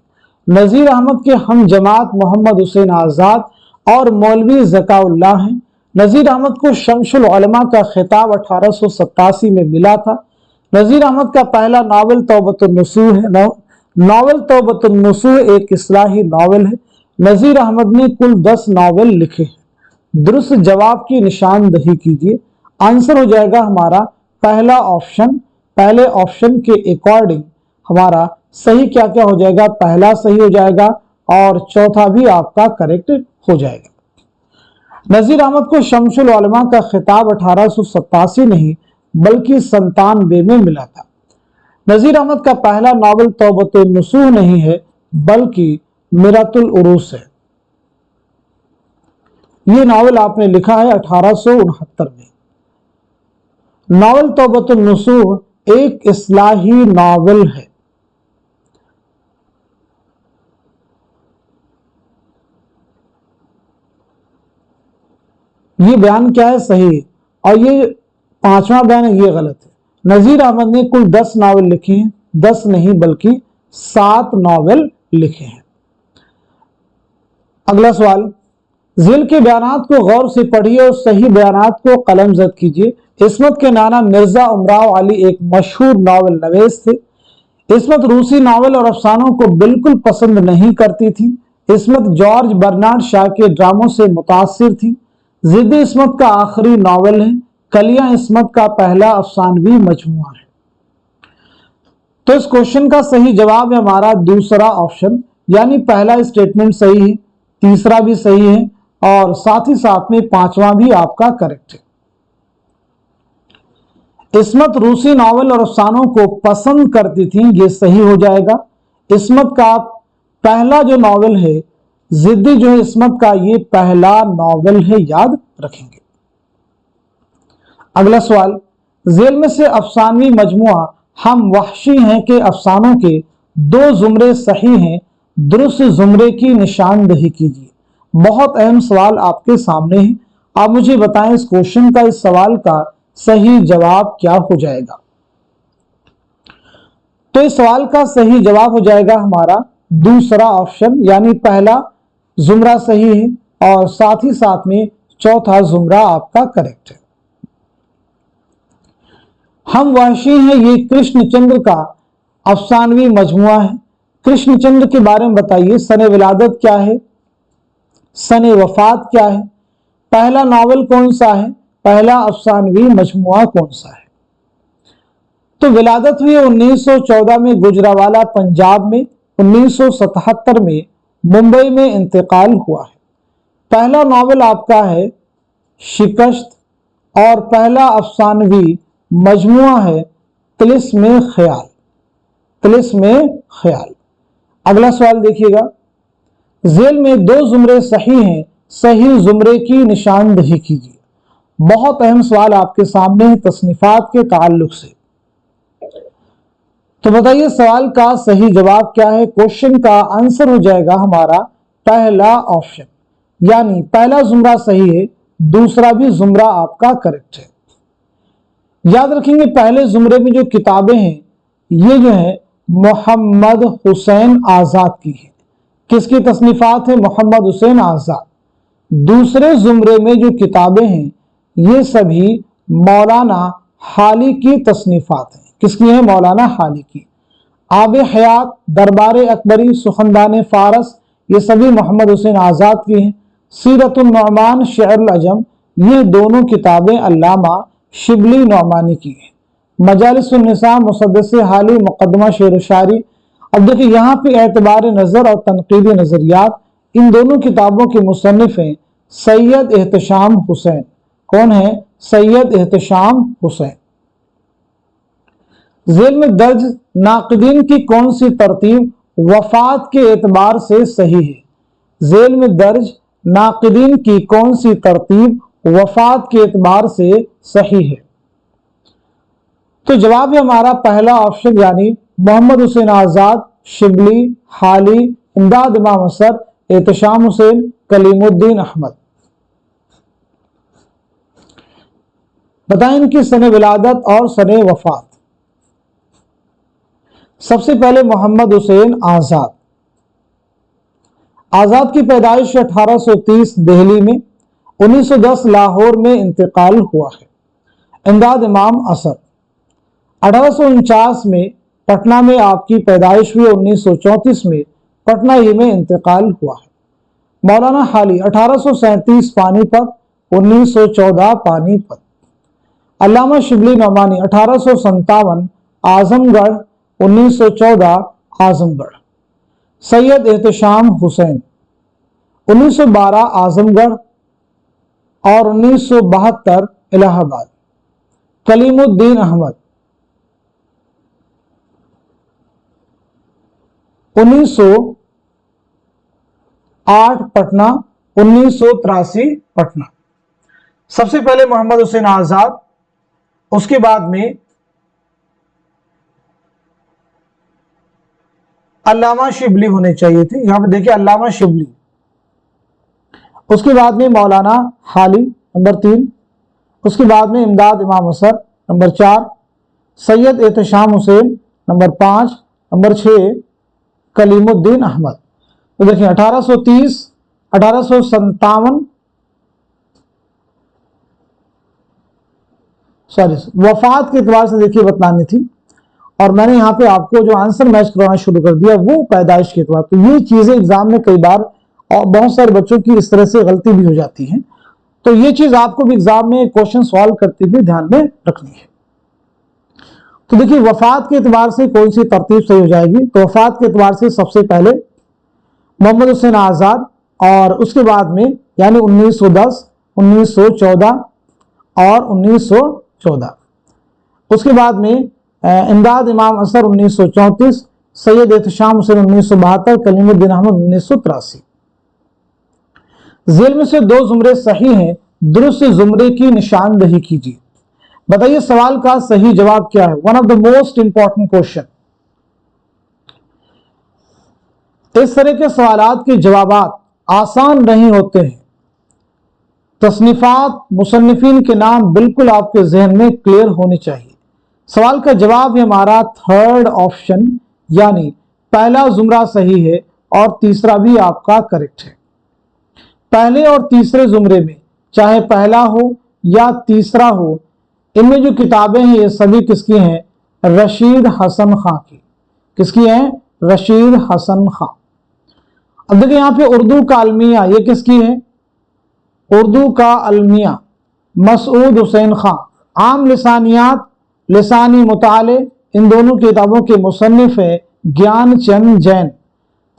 नजीर अहमद के हम जमात मोहम्मद हुसैन आजाद और मौलवी ज़काउल्लाह हैं। नजीर अहमद को शमसुल उलमा का खिताब 1887 में मिला था। नजीर अहमद का पहला नावल तौबतुन नसूह है। नावल तौबतुन नसूह एक इस्लाही नावल है। नजीर अहमद ने कुल 10 नावल लिखे हैं। दुरुस्त जवाब की निशानदही कीजिए। आंसर हो जाएगा हमारा पहला ऑप्शन। पहले ऑप्शन के अकॉर्डिंग हमारा सही क्या क्या हो जाएगा, पहला सही हो जाएगा और चौथा भी आपका करेक्ट हो जाएगा। नजीर अहमद को शमसुल उलमा का खिताब 1887 नहीं बल्कि 97 में मिला था। नजीर अहमद का पहला नावल तौबतुन नसूह नहीं है बल्कि मिरातुल उरूस है। ये नावल आपने लिखा है 1869 में। नावल तौबतुन नसूह एक इस्लाही नावल है। ये बयान क्या है, सही है, और ये पांचवा बयान है, ये गलत है। नजीर अहमद ने कुल 10 नावल लिखे हैं, 10 नहीं बल्कि 7 नावल लिखे हैं। अगला सवाल, झेल के बयानात को गौर से पढ़िए और सही बयानात को कलमजद कीजिए। इस्मत के नाना मिर्जा उमराव अली एक मशहूर नावल नवेश थे। इस्मत रूसी नावल और अफसानों को बिल्कुल पसंद नहीं करती थी। इस्मत जॉर्ज बर्नार्ड शॉ के ड्रामों से मुतासिर थी। जिद्द इस्मत का आखिरी नावल है। कलियां इस्मत का पहला अफसानवी मजमुआ है। तो इस क्वेश्चन का सही जवाब है हमारा दूसरा ऑप्शन, यानी पहला स्टेटमेंट सही है, तीसरा भी सही है और साथ ही साथ में पांचवा भी आपका करेक्ट है। इस्मत रूसी नावल और अफसानों को पसंद करती थी, ये सही हो जाएगा। इस्मत का पहला जो नावल है जिद्दी जो है इस्मत का ये पहला नावल है, याद रखेंगे। अगला सवाल, झेल में से अफसानवी मजमुआ हम वहशी हैं के अफसानों के 2 जुमरे सही हैं, दुरुस्त जुमरे की निशानदही कीजिए। बहुत अहम सवाल आपके सामने है। आप मुझे बताएं इस क्वेश्चन का, इस सवाल का सही जवाब क्या हो जाएगा। तो इस सवाल का सही जवाब हो जाएगा हमारा दूसरा ऑप्शन, यानी पहला जुमरा सही है और साथ ही साथ में चौथा जुमरा आपका करेक्ट है। हम वहशी हैं ये कृष्णचंद्र का अफसानवी मजमुआ है। कृष्णचंद्र के बारे में बताइए, सने विलादत क्या है, सने वफात क्या है, पहला नावल कौन सा है, पहला अफसानवी मजमुआ कौन सा है। तो विलादत हुई 1914 में गुजरावाला पंजाब में, 1977 में मुंबई में इंतकाल हुआ है। पहला नावल आपका है शिकस्त और पहला अफसानवी मजमुआ है तिलिस्मे ख्याल। तिलिस्मे ख्याल। अगला सवाल देखिएगा, झेल में 2 जुमरे सही हैं, सही जुमरे की निशानदही कीजिए। बहुत अहम सवाल आपके सामने है तसनीफात के ताल्लुक से। तो बताइए सवाल का सही जवाब क्या है। क्वेश्चन का आंसर हो जाएगा हमारा पहला ऑप्शन, यानी पहला जुमरा सही है, दूसरा भी जुमरा आपका करेक्ट है। याद रखेंगे पहले जुमरे में जो किताबें हैं ये जो है मोहम्मद हुसैन आजाद की है। किसकी तसनीफात है, मोहम्मद हुसैन आजाद। दूसरे जुमरे में जो किताबें हैं ये सभी मौलाना हाली की तसनीफात हैं। किसकी हैं? मौलाना हाली की। आब हयात, दरबार अकबरी, सुखनदान फारस, ये सभी मोहम्मद हुसैन आज़ाद की हैं। सीरतुन नौमान, शेर अजम, ये दोनों किताबें अल्लामा शिबली नौमानी की हैं। मजालिसुन निसा, मुसद्दस हाली, मुकदमा शेर शायरी। अब देखिए यहाँ पे एतबार नज़र और तनकीदी नज़रियात, इन दोनों किताबों के मुसन्निफ हैं सैयद एहतशाम हुसैन। कौन है? सैयद एहतशाम हुसैन। ज़ेल में दर्ज नाक़दीन की कौन सी तरतीब वफात के एतबार से सही है? ज़ेल में दर्ज नाक़दीन की कौन सी तरतीब वफात के एतबार से सही है? तो जवाब है हमारा पहला ऑप्शन, यानी मोहम्मद हुसैन आज़ाद, शिबली, हाली, इमदाद इमाम असर, एहतशाम हुसैन, कलीमुद्दीन अहमद। बताएं इनकी सने विलादत और सने वफात। सबसे पहले मोहम्मद हुसैन आज़ाद। आज़ाद की पैदाइश 1830 दिल्ली में, 1910 लाहौर में इंतकाल हुआ है। इमदाद इमाम असर 1849 में पटना में आपकी पैदाइश हुई, 1934 में पटना ही में इंतकाल हुआ है। मौलाना हाली 1837 पानीपत, 1914 पानीपत। अल्लामा शिबली नौमानी 1857 आजमगढ़, 1914 आजमगढ़। सैयद एहतशाम हुसैन 1912 आजमगढ़ और 1972 इलाहाबाद। कलीमुद्दीन अहमद 1908 पटना, 1983 पटना। सबसे पहले मोहम्मद हुसैन आज़ाद, उसके बाद में अल्लामा शिबली होने चाहिए थे, यहां पे देखिए अल्लामा शिबली। उसके बाद में मौलाना हाली नंबर 3, उसके बाद में Imdad Imam Asar number 4, Syed Ehtesham Hussain number 5, number 6 Kalimuddin Ahmad. तो देखिए 1830, 1857, सॉरी वफात के एतबार से देखिए बतलानी थी, और मैंने यहाँ पे आपको जो आंसर मैच करवाना शुरू कर दिया वो पैदाइश के एतबार। तो ये चीजें एग्जाम में कई बार और बहुत सारे बच्चों की इस तरह से गलती भी हो जाती है, तो ये चीज आपको भी एग्जाम में क्वेश्चन सॉल्व करते हुए ध्यान में रखनी है। तो देखिए वफात के एतबार से कौन सी तरतीब सही हो जाएगी? तो वफात के एतबार से सबसे पहले मोहम्मद हुसैन आज़ाद, और उसके बाद में यानी 1910, 1914 और 1914। उसके बाद में इमदाद इमाम असर 1934, सैयद एहतशाम हुसैन 1972, कलीमुद्दीन अहमद 1983। जेल में से दो जुमरे सही हैं, दुरुस्त जुमरे की निशानदही कीजिए। बताइए सवाल का सही जवाब क्या है? One of the most important question. इस तरह के सवालात के जवाबात आसान नहीं होते हैं। तसनीफात, मुसन्निफीन के नाम बिल्कुल आपके जहन में क्लियर होने चाहिए। सवाल का जवाब है हमारा थर्ड ऑप्शन, यानी पहला जुमरा सही है और तीसरा भी आपका करेक्ट है। पहले और तीसरे जुमरे में चाहे पहला हो या तीसरा हो, इनमें जो किताबें हैं ये सभी किसकी हैं? रशीद हसन खां की। किसकी हैं? रशीद हसन खां। अब देखिए यहाँ पे उर्दू का अलमिया, ये किसकी है? उर्दू का अलमिया मसूद हुसैन खां। आम लिसानियात, लिसानी मुताले, इन दोनों किताबों के मुसन्निफ है ज्ञान चंद जैन।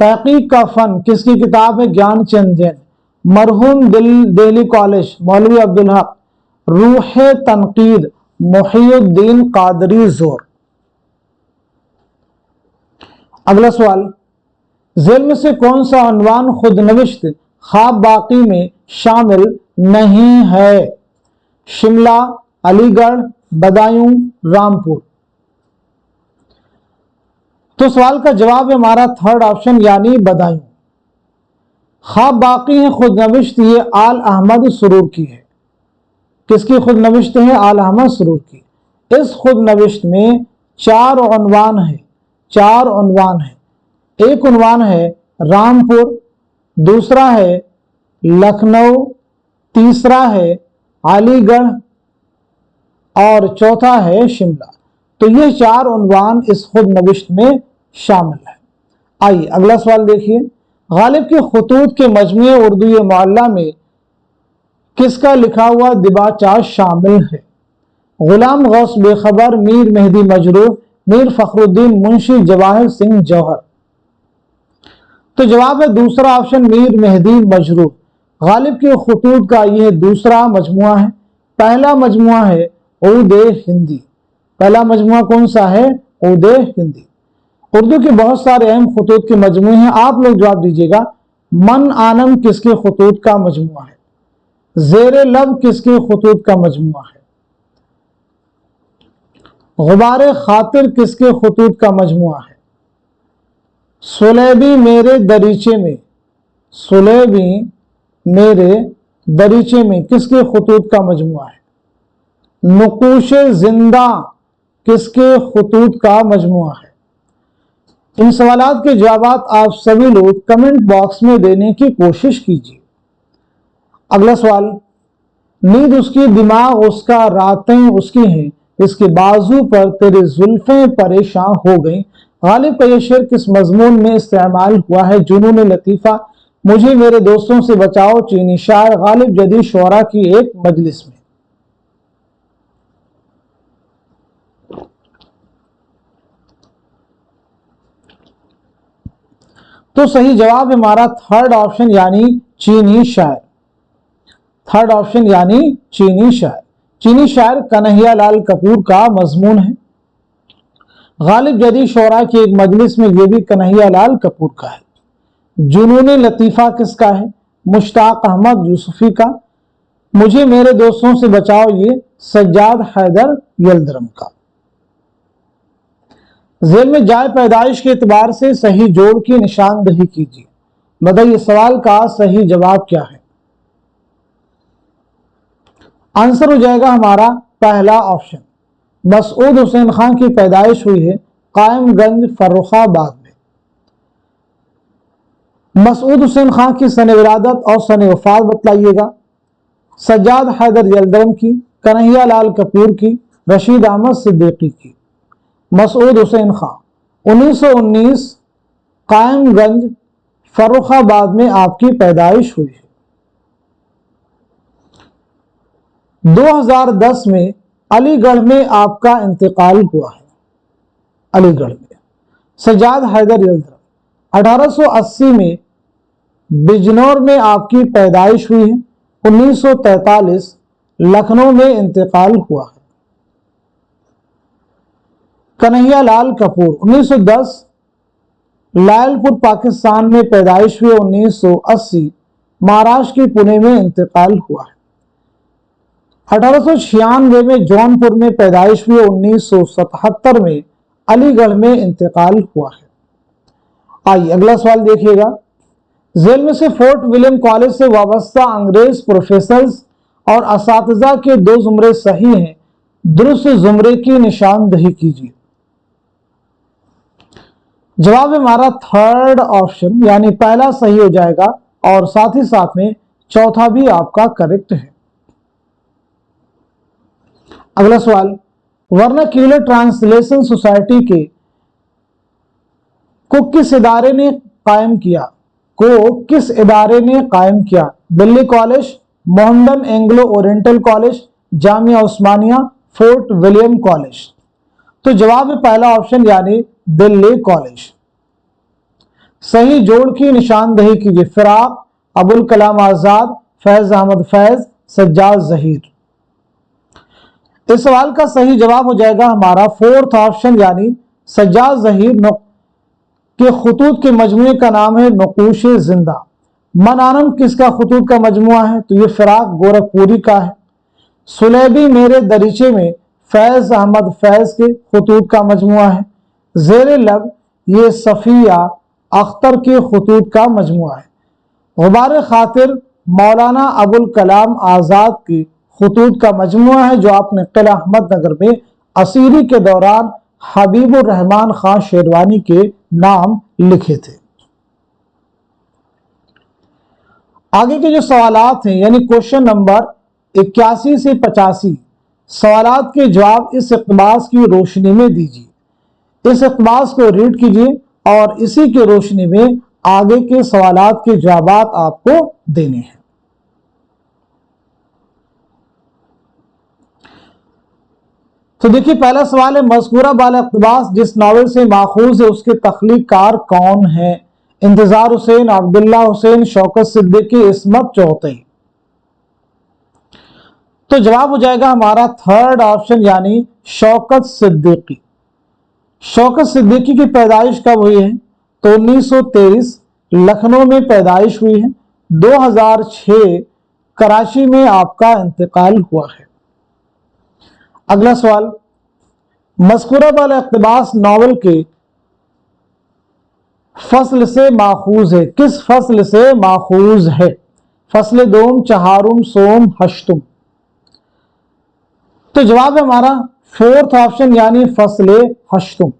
तहकीक का फन किसकी किताब है? ज्ञान चंद जैन। मरहूम दिल्ली कॉलेज मौलवी अब्दुल हक। रूह तनकीद मुहियुद्दीन कादरी जोर। अगला सवाल, जेल में से कौन सा उन्वान खुद नविश्त ख्वाब बाकी में शामिल नहीं है? शिमला, अलीगढ़, बदायूं, रामपुर। तो सवाल का जवाब है हमारा थर्ड ऑप्शन, यानी बदायूं। ख्वाब बाकी है खुद नविश्त, ये आल अहमद सुरूर की है। किसकी खुद नविश्त है? आल अहमद सुरूर की। इस खुद नविश्त में 4 उन्वान है, 4 उन्वान है। एक उन्वान है रामपुर, दूसरा है लखनऊ, तीसरा है अलीगढ़ और चौथा है शिमला। तो ये 4 उन्वान इस खुद नविश्त में शामिल है। आइए अगला सवाल देखिए, गालिब के खतूत के मजमूए उर्दू मुअल्ला में किसका लिखा हुआ दिबाचा शामिल है? गुलाम गौस बेखबर, मीर मेहदी मजरूह, मीर फखरुद्दीन मुंशी जवाहिर सिंह जौहर। तो जवाब है दूसरा ऑप्शन, मीर मेहदी मजरूह। गालिब के खतूत का यह दूसरा मजमुआ है। पहला मजमुआ है ऊद हिंदी। पहला मजमुआ कौन सा है? ऊद हिंदी। उर्दू के बहुत सारे अहम खतूत के मजमुए हैं। आप लोग जवाब दीजिएगा, मन आनम किसके खतूत का मजमुआ है? जेर लब किसके खतूत का मजमुआ है? गुबारे खातिर किसके खतूत का मजमुआ है? सुलेबी मेरे दरीचे में, सुलेबी मेरे दरीचे में किसके खतूत का मजमुआ है? नुकूश जिंदा किसके खतूत का मजमुआ है? इन सवालात के जवाब आप सभी लोग कमेंट बॉक्स में देने की कोशिश कीजिए। अगला सवाल, नींद उसकी, दिमाग उसका, रातें उसकी हैं, इसके बाजू पर तेरे जुल्फें परेशान हो गई। गालिब का यह शेर किस मजमून में इस्तेमाल हुआ है? जुनून लतीफ़ा, मुझे मेरे दोस्तों से बचाओ, चीनी शायर, गालिब जदीद शुअरा की एक मजलिस में। तो सही जवाब हमारा थर्ड ऑप्शन यानी चीनी शायर। थर्ड ऑप्शन यानी चीनी शायर। चीनी शायर कन्हैया लाल कपूर का मजमून है। गालिब जदीद शुअरा की एक मजलिस में यह भी कन्हैया लाल कपूर का है। जुनून लतीफ़ा किसका है? मुश्ताक अहमद यूसुफी का। मुझे मेरे दोस्तों से बचाओ, ये सज्जाद हैदर यलदरम का। जेल में जाए पैदाइश के एतबार से सही जोड़ की निशानदही कीजिए। बताइए सवाल का सही जवाब क्या है? आंसर हो जाएगा हमारा पहला ऑप्शन। मसूद हुसैन खान की पैदाइश हुई है कायमगंज फर्रुखाबाद में। मसूद हुसैन खान की सन विलादत और सन वफात बतलाइएगा। सज्जाद हैदर यलदरम की, कन्हैया लाल कपूर की, रशीद अहमद सिद्दीकी की। मसूद हुसैन खान 1919 कायमगंज फर्रुखाबाद में आपकी पैदाइश हुई है। 2010 में अलीगढ़ में आपका इंतकाल हुआ है। अलीगढ़ में सज्जाद हैदर यलदरम 1880 में बिजनौर में आपकी पैदाइश हुई है। 1943 लखनऊ में इंतकाल हुआ है। कन्हैया लाल कपूर 1910 लायलपुर पाकिस्तान में पैदाइश हुई। 1980 महाराष्ट्र के पुणे में इंतकाल हुआ है। 1896 में जौनपुर में पैदाइश हुई। 1977 में अलीगढ़ में इंतकाल हुआ है। आइए अगला सवाल देखिएगा। जेल में से फोर्ट विलियम कॉलेज से वाबस्ता अंग्रेज प्रोफेसर्स और असातिज़ा के 2 जुमरे सही हैं, दुरुस्त जुमरे की निशानदही कीजिए। जवाब हमारा थर्ड ऑप्शन यानी पहला सही हो जाएगा और साथ ही साथ में चौथा भी आपका करेक्ट है। अगला सवाल, वर्नाक्यूलर ट्रांसलेशन सोसाइटी के को किस इदारे ने कायम किया? किस इदारे ने कायम किया? Delhi college, Mohammedan Anglo oriental college, Jamia Osmania, fort William college. तो जवाब है पहला ऑप्शन यानी दिल्ली कॉलेज। सही जोड़ की निशानदही कीजिए। फिराक, अबुल कलाम आजाद, फैज अहमद फैज, सज्जाद जहीर। इस सवाल का सही जवाब हो जाएगा हमारा फोर्थ ऑप्शन यानी सज्जाद जहीर के खतूत के मजमुए का नाम है नकूश जिंदा। मन आनम किसका खतूत का मजमुआ है? तो ये फिराक गोरखपुरी का है। सुलेबी मेरे दरीचे में फैज अहमद फैज के खतूत का मजमुआ है। जेर लब ये सफिया अख्तर के खतूत का मजमुआ है। गुबार खातिर मौलाना अबुल कलाम आजाद की खतूत का मजमुआ है जो आपने किला अहमदनगर में असीरी के दौरान हबीबुर रहमान खान शेरवानी के नाम लिखे थे। आगे के जो सवालात हैं यानी क्वेश्चन नंबर 81 से 85 सवालात के जवाब इस इक़्तिबास की रोशनी में दीजिए। इस इक़्तिबास को रीड कीजिए और इसी की रोशनी में आगे के सवालात के जवाब आपको देने हैं। तो देखिए पहला सवाल है, मज़कूरा बाला इक़्तिबास जिस नावल से माखूज है उसके तख्लीक़कार कौन है? इंतजार हुसैन, अब्दुल्ला हुसैन, शौकत सिद्दीकी, इस्मत चौधरी। तो जवाब हो जाएगा हमारा थर्ड ऑप्शन यानी शौकत सिद्दीकी। शौकत सिद्दीकी की पैदाइश कब हुई है? तो 1923 लखनऊ में पैदाइश हुई है। 2006 कराची में आपका इंतकाल हुआ है। अगला सवाल, मज़कूरा बाला इक़्तिबास नावल के फसल से माखूज है, किस फसल से माखूज है? फसल दोम, चहारुम, सोम, हश्तुम। तो जवाब है हमारा फोर्थ ऑप्शन यानी फसल हश्तुम।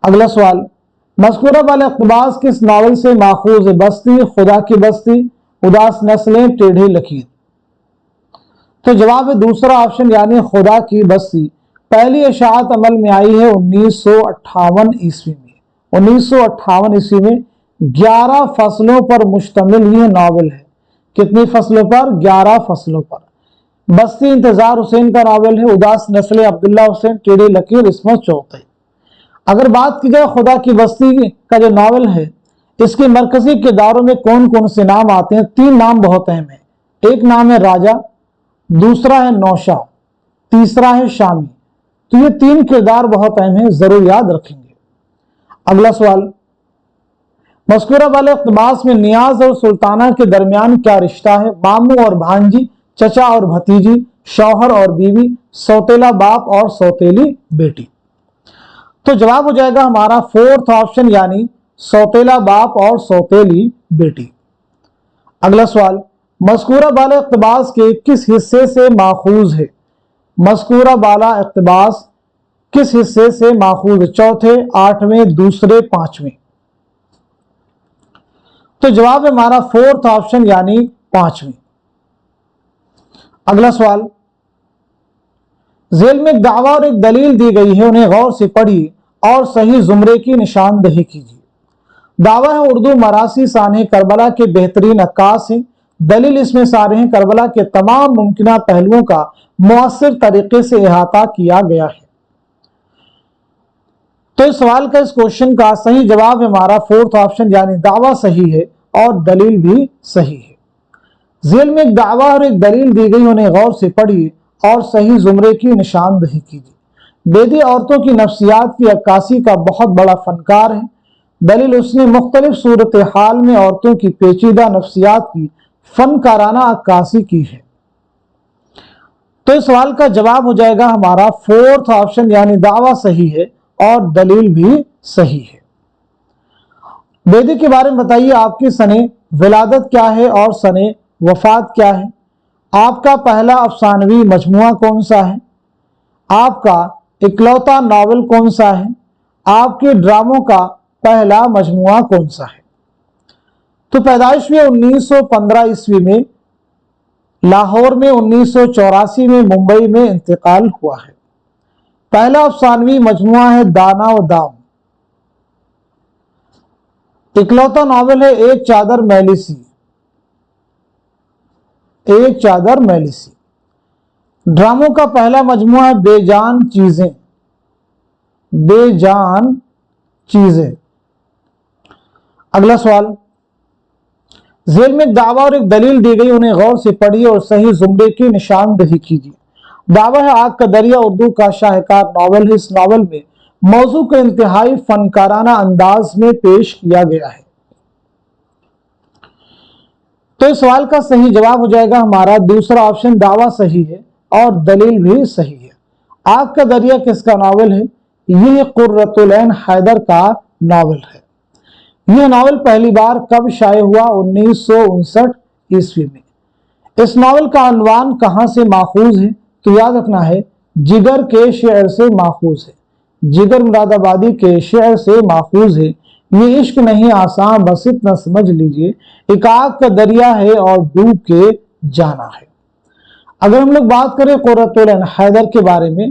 अगला सवाल, मज़कूरा बाला इक़्तिबास किस नावल से माखूज है? बस्ती, खुदा की बस्ती, उदास नस्लें, टेढ़ी लकीर। तो जवाब है दूसरा ऑप्शन यानी खुदा की बस्ती। पहली इशाअत अमल में आई है 1958 ईस्वी में। 1958 ईस्वी में 11 फसलों पर मुश्तमिल यह नावल है। कितनी फसलों पर? 11 फसलों पर। बस्ती इंतजार हुसैन का नावल है, उदास नस्लें अब्दुल्ला हुसैन, टेढ़ी लकीर इस्मत चौधरी। अगर बात की जाए खुदा की बस्ती का जो नावल है, इसके मरकजी किरदारों में कौन कौन से नाम आते हैं? 3 नाम बहुत अहम है। एक नाम है राजा, दूसरा है नौशा, तीसरा है शामी। तो ये 3 किरदार बहुत अहम है, जरूर याद रखेंगे। अगला सवाल, मज़कूरा बाला इक़्तिबास में नियाज और सुल्ताना के दरमियान क्या रिश्ता है? मामू और भांजी, चचा और भतीजी, शौहर और बीवी, सौतेला बाप और सौतेली बेटी। तो जवाब हो जाएगा हमारा फोर्थ ऑप्शन यानी सौतेला बाप और सौतेली बेटी। अगला सवाल, मज़कूरा बाला इक़्तिबास के किस हिस्से से माखूज है? मज़कूरा बाला इक़्तिबास किस हिस्से से माखूज है? चौथे, 8वें, दूसरे, 5वें। तो जवाब है हमारा फोर्थ ऑप्शन यानी 5वें। अगला सवाल, जेल में एक दावा और एक दलील दी गई है, उन्हें गौर से पढ़िए और सही जुमरे की निशानदही कीजिए। दावा है उर्दू मरासी सानह करबला के बेहतरीन अक्कास हैं। दलील इसमें सानह करबला के तमाम मुमकिन पहलुओं का मुअस्सिर तरीके से अहाता किया गया है। तो इस सवाल का, इस क्वेश्चन का सही जवाब है हमारा फोर्थ ऑप्शन यानी दावा सही है और दलील भी सही है। जेल में एक दावा और एक दलील दी गई, उन्हें गौर से पढ़िए और सही जुमरे की निशानदही कीजिए। बेदी औरतों की नफ्सियात की अक्कासी का बहुत बड़ा फनकार है। दलील, उसने मुख्तलिफ सूरत हाल में औरतों की पेचीदा नफ्सियात की फनकाराना अक्कासी की है। तो इस सवाल का जवाब हो जाएगा हमारा फोर्थ ऑप्शन यानी दावा सही है और दलील भी सही है। बेदी के बारे में बताइए, आपकी सने विलादत क्या है और सने वफात क्या है? आपका पहला अफसानवी मजमुआ कौन सा है? आपका इकलौता नावल कौन सा है? आपके ड्रामों का पहला मजमुआ कौन सा है? तो पैदाइश हुई 1915 ईस्वी में, लाहौर में 1984 में, मुंबई में इंतकाल हुआ है। पहला अफसानवी मजमुआ है दाना व दाम। इकलौता नावल है एक चादर मैली सी। एक चादर मैली सी। ड्रामों का पहला मजमुआ है बेजान चीजें। बेजान चीजें। अगला सवाल, जेल में एक दावा और एक दलील दी गई, उन्हें गौर से पढ़िए और सही जुमरे की निशानदही कीजिए। दावा है आग का दरिया उर्दू का शाहकार नावल है। इस नावल में मौजू को इंतहाई फनकाराना अंदाज में पेश किया गया है। तो इस सवाल का सही जवाब हो जाएगा हमारा दूसरा ऑप्शन, दावा सही है और दलील भी सही है। आग का दरिया किसका नावल है? यह कुर्रतुल ऐन हैदर का नावल है। यह नावल पहली बार कब शाये हुआ? 1959 ईस्वी में। इस नावल का अनवान कहां से माखूज है? तो याद रखना है जिगर के शेर से माखूज है। जिगर मुरादाबादी के शेर से माखूज है। یہ عشق نہیں آسان بس اتنا سمجھ لیجئے، ایک آگ کا دریا ہے اور ڈوب کے جانا ہے۔ اگر ہم لوگ بات کریں قرۃ العین حیدر کے بارے میں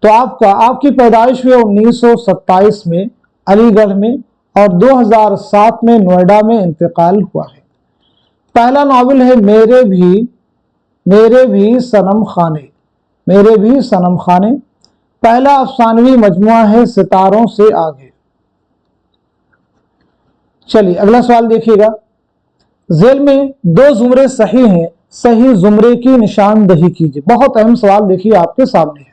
تو آپ کی پیدائش ہوئی 1927 میں علی گڑھ میں اور 2007 میں نوئیڈا میں انتقال ہوا ہے۔ پہلا ناول ہے میرے بھی صنم خانے، میرے بھی صنم خانے۔ پہلا افسانوی مجموعہ ہے ستاروں سے آگے۔ چلیے اگلا سوال دیکھیے گا، ذیل میں 2 زمرے صحیح ہیں، صحیح زمرے کی نشاندہی کیجیے۔ بہت اہم سوال دیکھیے آپ کے سامنے ہے،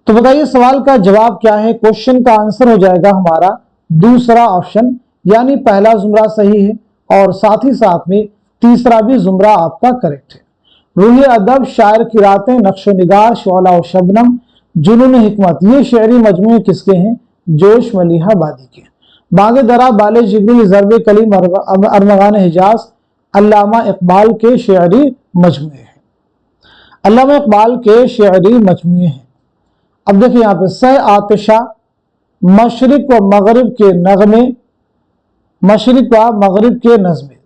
تو بتائیے سوال کا جواب کیا ہے؟ کوشچن کا آنسر ہو جائے گا ہمارا دوسرا آپشن، یعنی پہلا زمرہ صحیح ہے اور ساتھ ہی ساتھ میں تیسرا بھی زمرہ آپ کا کریکٹ ہے۔ روح ادب، شاعر کی راتیں، نقش و نگار، شعلہ و شبنم، جنون حکمت، یہ شعری مجموعے کس کے ہیں؟ جوش ملیحہ بادی کے۔ بانگ درا، بال جبریل، ضرب کلیم، ارمغان حجاز علامہ اقبال کے شعری مجموعے ہیں، علامہ اقبال کے شعری مجموعے ہیں۔ اب دیکھیں یہاں پہ سہ آتشہ، مشرق و مغرب کے نغمے، مشرق و مغرب کے نظمے،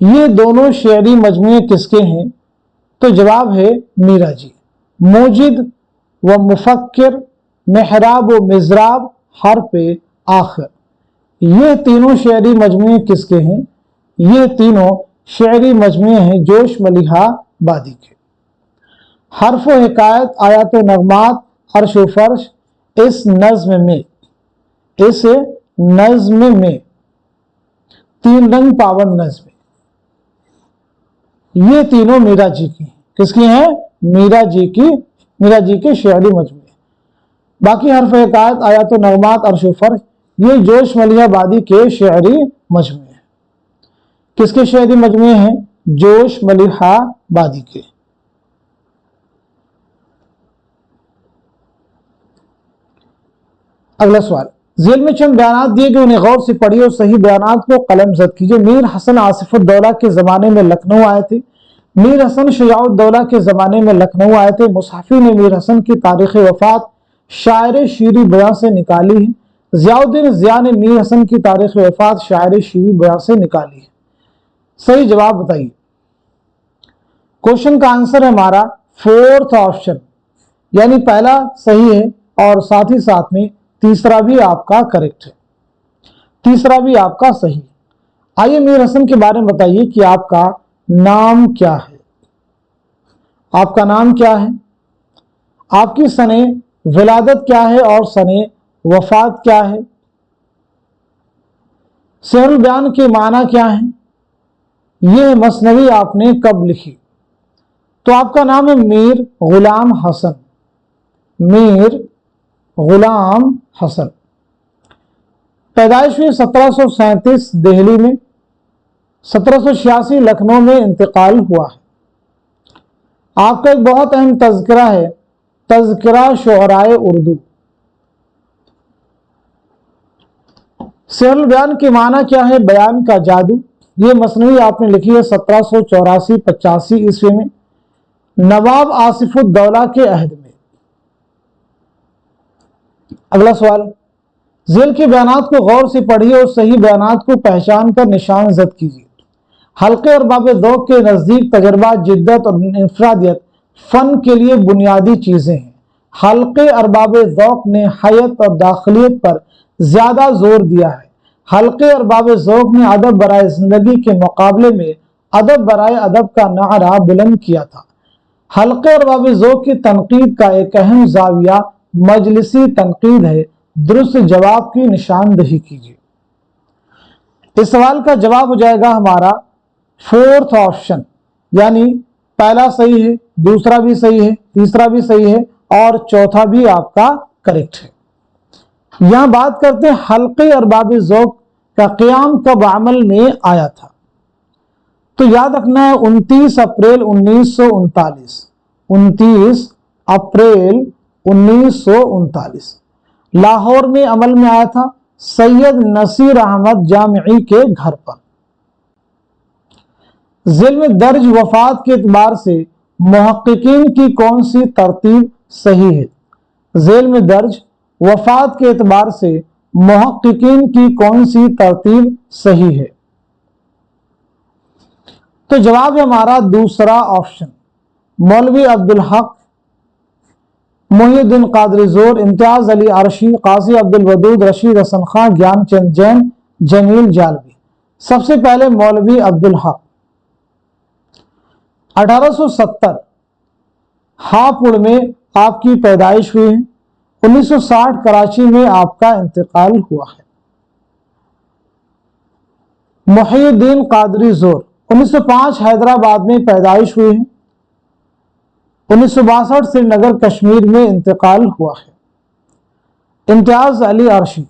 یہ دونوں شعری مجموعے کس کے ہیں؟ تو جواب ہے میرا جی۔ موجد و مفکر، محراب و مزراب، حرف آخر، یہ تینوں شعری مجموعے کس کے ہیں؟ یہ تینوں شعری مجموعے ہیں جوش ملیحہ بادی کے۔ حرف و حکایت، آیات و نغمات، عرش و فرش، اس نظم میں 3 رنگ پابند نظم، یہ تینوں میرا جی کی ہیں۔ کس کی ہیں؟ میرا جی کے شعری مجموعے۔ باقی حرف و حکایت، آیات و نغمات، عرش و فرش، یہ جوش ملیحہ بادی کے شعری مجموعے ہیں۔ کس کے شعری مجموعے ہیں؟ جوش ملیحہ بادی کے۔ اگلا سوال، ذیل میں چند بیانات دیے گئے، انہیں غور سے پڑھیے اور صحیح بیانات کو قلم زد کیجیے۔ میر حسن آصف الدولہ کے زمانے میں لکھنؤ آئے تھے۔ میر حسن شجاع الدولہ کے زمانے میں لکھنؤ آئے تھے۔ مصحفی نے میر حسن کی تاریخ وفات شاعر شیریں بیاں سے نکالی ہے۔ ضیاء الدین ضیاء نے میر حسن کی تاریخ وفات شاعر شیریں بیاں سے نکالی ہے۔ صحیح جواب بتائیے۔ کوشچن کا آنسر ہے ہمارا 4th آپشن، یعنی پہلا صحیح ہے اور ساتھ ہی ساتھ میں تیسرا بھی آپ کا کریکٹ ہے، تیسرا بھی آپ کا صحیح۔ آئیے میر حسن کے بارے میں بتائیے کہ آپ کا نام کیا ہے؟ آپ کا نام کیا ہے؟ آپ کی سن ولادت کیا ہے اور سن وفات کیا ہے؟ سحر البیان کے معنی کیا ہیں؟ یہ مثنوی آپ نے کب لکھی؟ تو آپ کا نام ہے میر غلام حسن، میر غلام حسن۔ پیدائش ہوئی 1737 دہلی میں، 1786 لکھنؤ میں انتقال ہوا ہے۔ آپ کا ایک بہت اہم تذکرہ ہے، تذکرہ شعرائے اردو۔ سحر البیان کے معنی کیا ہے؟ بیان کا جادو۔ یہ مثنوی آپ نے لکھی ہے 1784-85 عیسوی میں، نواب آصف الدولہ کے عہد میں۔ اگلا سوال، ذیل کے بیانات کو غور سے پڑھیے اور صحیح بیانات کو پہچان کر نشان زد کیجیے۔ حلقے ارباب ذوق کے نزدیک تجربہ، جدت اور انفرادیت فن کے لیے بنیادی چیزیں ہیں۔ حلقے ارباب ذوق نے حیت اور داخلیت پر زیادہ زور دیا ہے۔ حلقے ارباب ذوق نے ادب برائے زندگی کے مقابلے میں ادب برائے ادب کا نعرہ بلند کیا تھا۔ حلقے ارباب ذوق کی تنقید کا ایک اہم زاویہ مجلسی تنقید ہے۔ درست جواب کی نشاندہی کیجیے۔ اس سوال کا جواب ہو جائے گا ہمارا 4th آپشن، یعنی پہلا صحیح ہے، دوسرا بھی صحیح ہے، تیسرا بھی صحیح ہے اور چوتھا بھی آپ کا کریکٹ ہے۔ یہاں بات کرتے ہیں حلقے ارباب ذوق کا قیام کب عمل میں آیا تھا؟ تو یاد رکھنا ہے 29 اپریل 1939، 29 اپریل 1939 لاہور میں عمل میں آیا تھا، سید نصیر احمد جامعی کے گھر پر۔ ذیل میں درج وفات کے اعتبار سے محققین کی کون سی ترتیب صحیح ہے؟ ذیل میں درج وفات کے اعتبار سے محققین کی کون سی ترتیب صحیح ہے؟ تو جواب ہے ہمارا دوسرا آپشن، مولوی عبدالحق، محی الدین قادری زور، امتیاز علی عرشی، قاضی عبدالودود، رشید حسن خان، گیان چند جین، جمیل جالبی۔ سب سے پہلے مولوی عبدالحق 1870 ہاپوڑ میں آپ کی پیدائش ہوئی ہے، 1960 کراچی میں آپ کا انتقال ہوا ہے۔ محی الدین قادری زور 1905 حیدرآباد میں پیدائش ہوئی ہے، 1962 سری نگر کشمیر میں انتقال ہوا ہے۔ امتیاز علی عرشی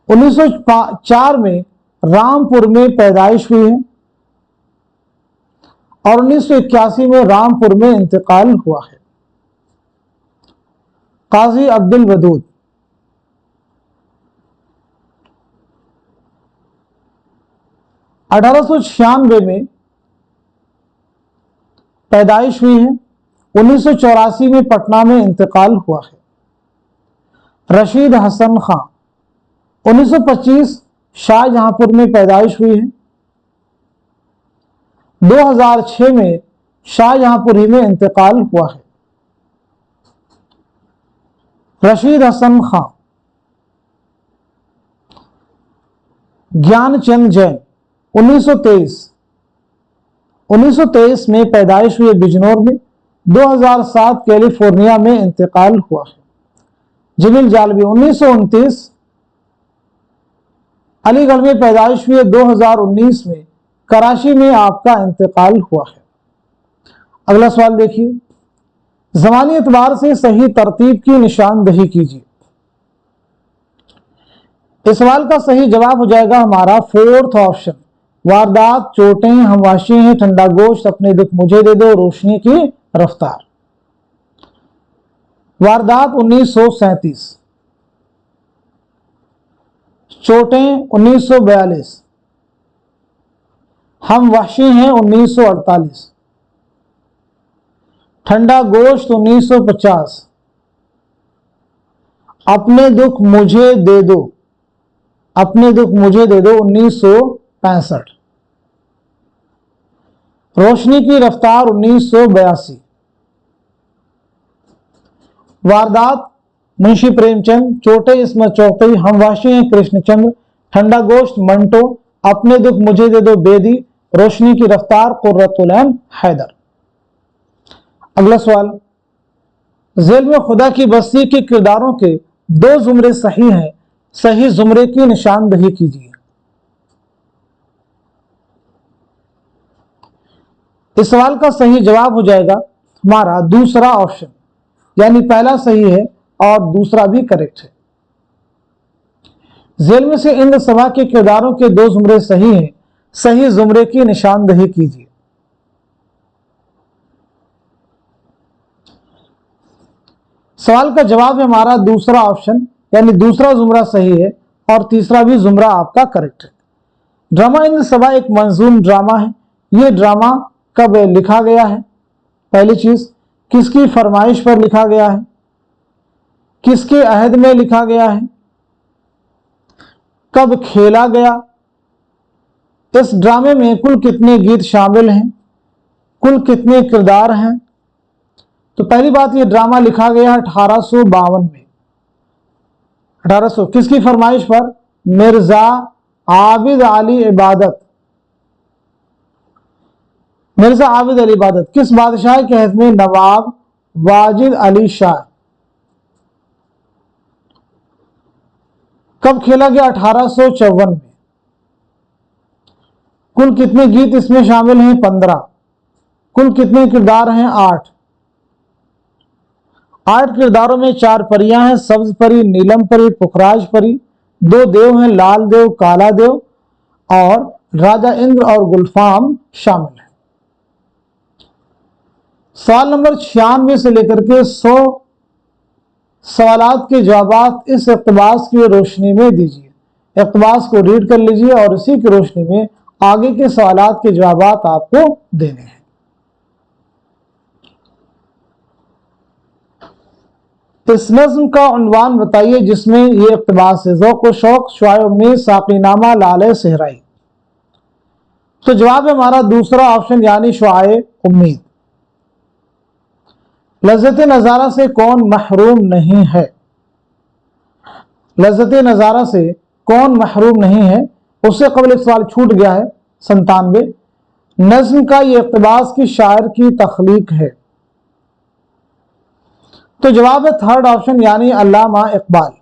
1904 میں رامپور میں پیدائش ہوئی ہے اور 1981 میں رامپور میں انتقال ہوا ہے۔ قاضی عبدالودود 1896 میں پیدائش ہوئی ہے، 1984 میں پٹنہ میں انتقال ہوا ہے۔ رشید حسن خان 1925 شاہ جہاں پور میں پیدائش ہوئی ہے، 2006 میں شاہ جہاں پوری میں انتقال ہوا ہے۔ رشید حسن خان گیان چند جین 1923 میں پیدائش ہوئی بجنور میں، 2007 کیلیفورنیا میں انتقال ہوا ہے۔ جمیل جالبی 1929 علی گڑھ میں پیدائش ہوئی، 2019 میں کراچی میں آپ کا انتقال ہوا ہے۔ اگلا سوال دیکھیے، زمانی اعتبار سے صحیح ترتیب کی نشاندہی کیجیے۔ اس سوال کا صحیح جواب ہو جائے گا ہمارا فورتھ آپشن، واردات، چوٹیں، ہمواشی ہیں، ٹھنڈا گوشت، اپنے دکھ مجھے دے دو، روشنی کی رفتار۔ واردات 1937، چوٹیں 1942، ہم وحشی ہیں 1948، ٹھنڈا گوشت 1950، اپنے دکھ مجھے دے دو، اپنے دکھ مجھے دے دو 1965، روشنی کی رفتار 1982۔ واردات منشی پریم چند، چوٹے عصمت چوقی، ہم وحشی ہیں کرشن چندر، ٹھنڈا گوشت منٹو، اپنے دکھ مجھے دے دو بیدی، روشنی کی رفتار قرۃ العین حیدر۔ اگلا سوال، ذیل میں خدا کی بستی کے کرداروں کے 2 زمرے صحیح ہیں، صحیح زمرے کی نشاندہی کیجیے۔ اس سوال کا صحیح جواب ہو جائے گا ہمارا دوسرا آپشن، یعنی پہلا صحیح ہے اور دوسرا بھی کریکٹ ہے۔ ذیل میں سے ان سبا کے کرداروں کے 2 زمرے صحیح ہیں، صحیح زمرے کی نشاندہی کیجیے۔ سوال کا جواب ہے ہمارا دوسرا آپشن، یعنی دوسرا زمرہ صحیح ہے اور تیسرا بھی زمرہ آپ کا کریکٹ ہے۔ ڈرامہ ان سبا ایک منظوم ڈرامہ ہے۔ یہ ڈرامہ کب لکھا گیا ہے؟ پہلی چیز، کس کی فرمائش پر لکھا گیا ہے؟ کس کے عہد میں لکھا گیا ہے؟ کب کھیلا گیا؟ اس ڈرامے میں کل کتنے گیت شامل ہیں؟ کل کتنے کردار ہیں؟ تو پہلی بات، یہ ڈرامہ لکھا گیا 1852 میں۔ 1800 کس کی فرمائش پر؟ مرزا عابد علی عبادت۔ مرزا عابد علی عبادت کس بادشاہ کے عہد میں؟ نواب واجد علی شاہ۔ کب کھیلا گیا؟ 1854 میں۔ کل کتنے گیت اس میں شامل ہیں؟ 15۔ کل کتنے کردار ہیں؟ 8۔ 8 کرداروں میں 4 پریاں ہیں، سبز پری، نیلم پری، پکھراج پری، 2 دیو ہیں، لال دیو، کالا دیو، اور راجہ اندر اور گلفام شامل ہیں۔ سوال نمبر 96 سے لے کر کے 100 سوالات کے جوابات اس اقتباس کی روشنی میں دیجیے۔ اقتباس کو ریڈ کر لیجیے اور اسی کی روشنی میں آگے کے سوالات کے جوابات آپ کو دینے ہیں۔ इस नज्म का उन्वान बताइए जिसमें ये इक़्तिबास है, ज़ौक़ व शौक़ शुआए उम्मीद साक़ीनामा लाले सहराई। तो जवाब है हमारा दूसरा ऑप्शन यानी शुआए उम्मीद। लज़्ज़त नज़ारा से कौन महरूम नहीं है? लज़्ज़त नज़ारा से कौन महरूम नहीं है? उससे कबल एक सवाल छूट गया है 97। नज्म का ये इक़्तिबास की शायर की तख्लीक है। तो जवाब है थर्ड ऑप्शन यानी अल्लामा इकबाल।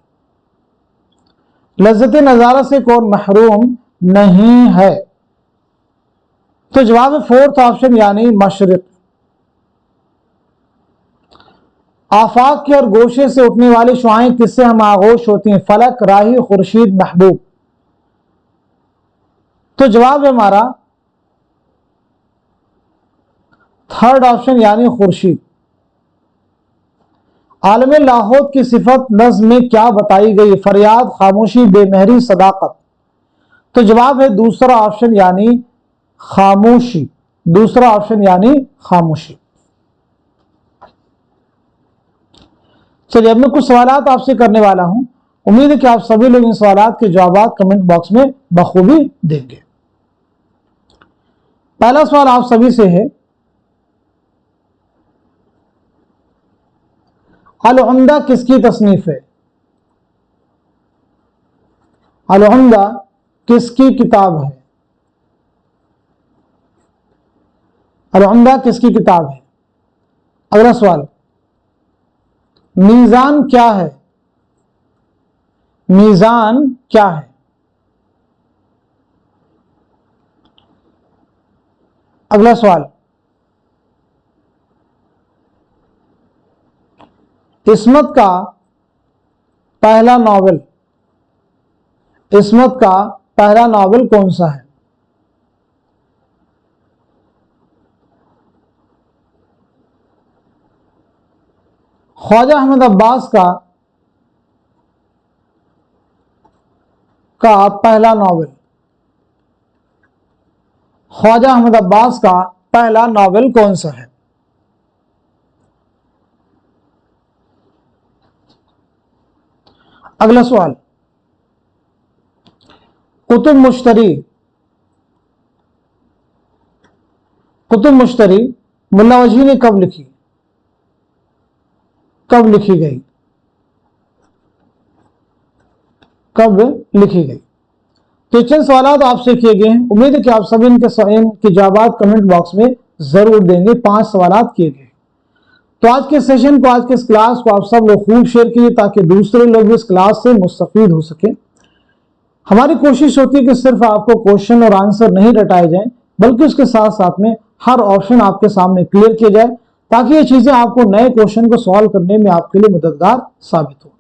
लज़्ज़त नज़ारा से कौन महरूम नहीं है? तो जवाब है फोर्थ ऑप्शन यानी मशरिक। आफाक के और गोशे से उठने वाली शुआएं किससे हम आगोश होती हैं? फलक, राही, खुर्शीद, महबूब। तो जवाब है हमारा थर्ड ऑप्शन यानी खुर्शीद। आलम लाहौत की सिफत नज़्म में क्या बताई गई? फरियाद, खामोशी, बेमहरी, सदाकत। तो जवाब है दूसरा ऑप्शन यानी खामोशी। दूसरा ऑप्शन यानी खामोशी। चलिए अब मैं कुछ सवालात आपसे करने वाला हूं। उम्मीद है कि आप सभी लोग इन सवालात के जवाब कमेंट बॉक्स में बखूबी देंगे। पहला सवाल आप सभी से है, अल-उम्दा किसकी तसनीफ है? अल-उम्दा किसकी किताब है? अल-उम्दा किसकी किताब है? अगला सवाल, मीज़ान क्या है? मीज़ान क्या है? अगला सवाल, इस्मत का पहला नॉवेल, इस्मत का पहला नॉवेल कौन सा है? ख्वाजा अहमद अब्बास का पहला नॉवेल, ख्वाजा अहमद अब्बास का पहला नॉवेल कौन सा है? अगला सवाल, कुतुब मुश्तरी, कुतुब मुश्तरी मुल्ला वजी ने कब लिखी? कब लिखी गई? कब लिखी गई? तो चंद सवाल आपसे किए गए हैं। उम्मीद है कि आप सभी इनके जवाब कमेंट बॉक्स में जरूर देंगे। 5 सवाल किए गए। तो आज के सेशन को, आज के इस क्लास को आप सब लोग खूब शेयर कीजिए ताकि दूसरे लोग भी इस क्लास से मुस्तफीद हो सके। हमारी कोशिश होती है कि सिर्फ आपको क्वेश्चन और आंसर नहीं रटाए जाएं, बल्कि उसके साथ साथ में हर ऑप्शन आपके सामने क्लियर किया जाए ताकि ये चीजें आपको नए क्वेश्चन को सॉल्व करने में आपके लिए मददगार साबित हो।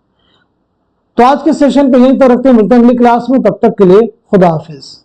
तो आज के सेशन को यहीं तक रखते हैं, मिलते हैं अगली क्लास में। तब तक के लिए खुदा हाफिज।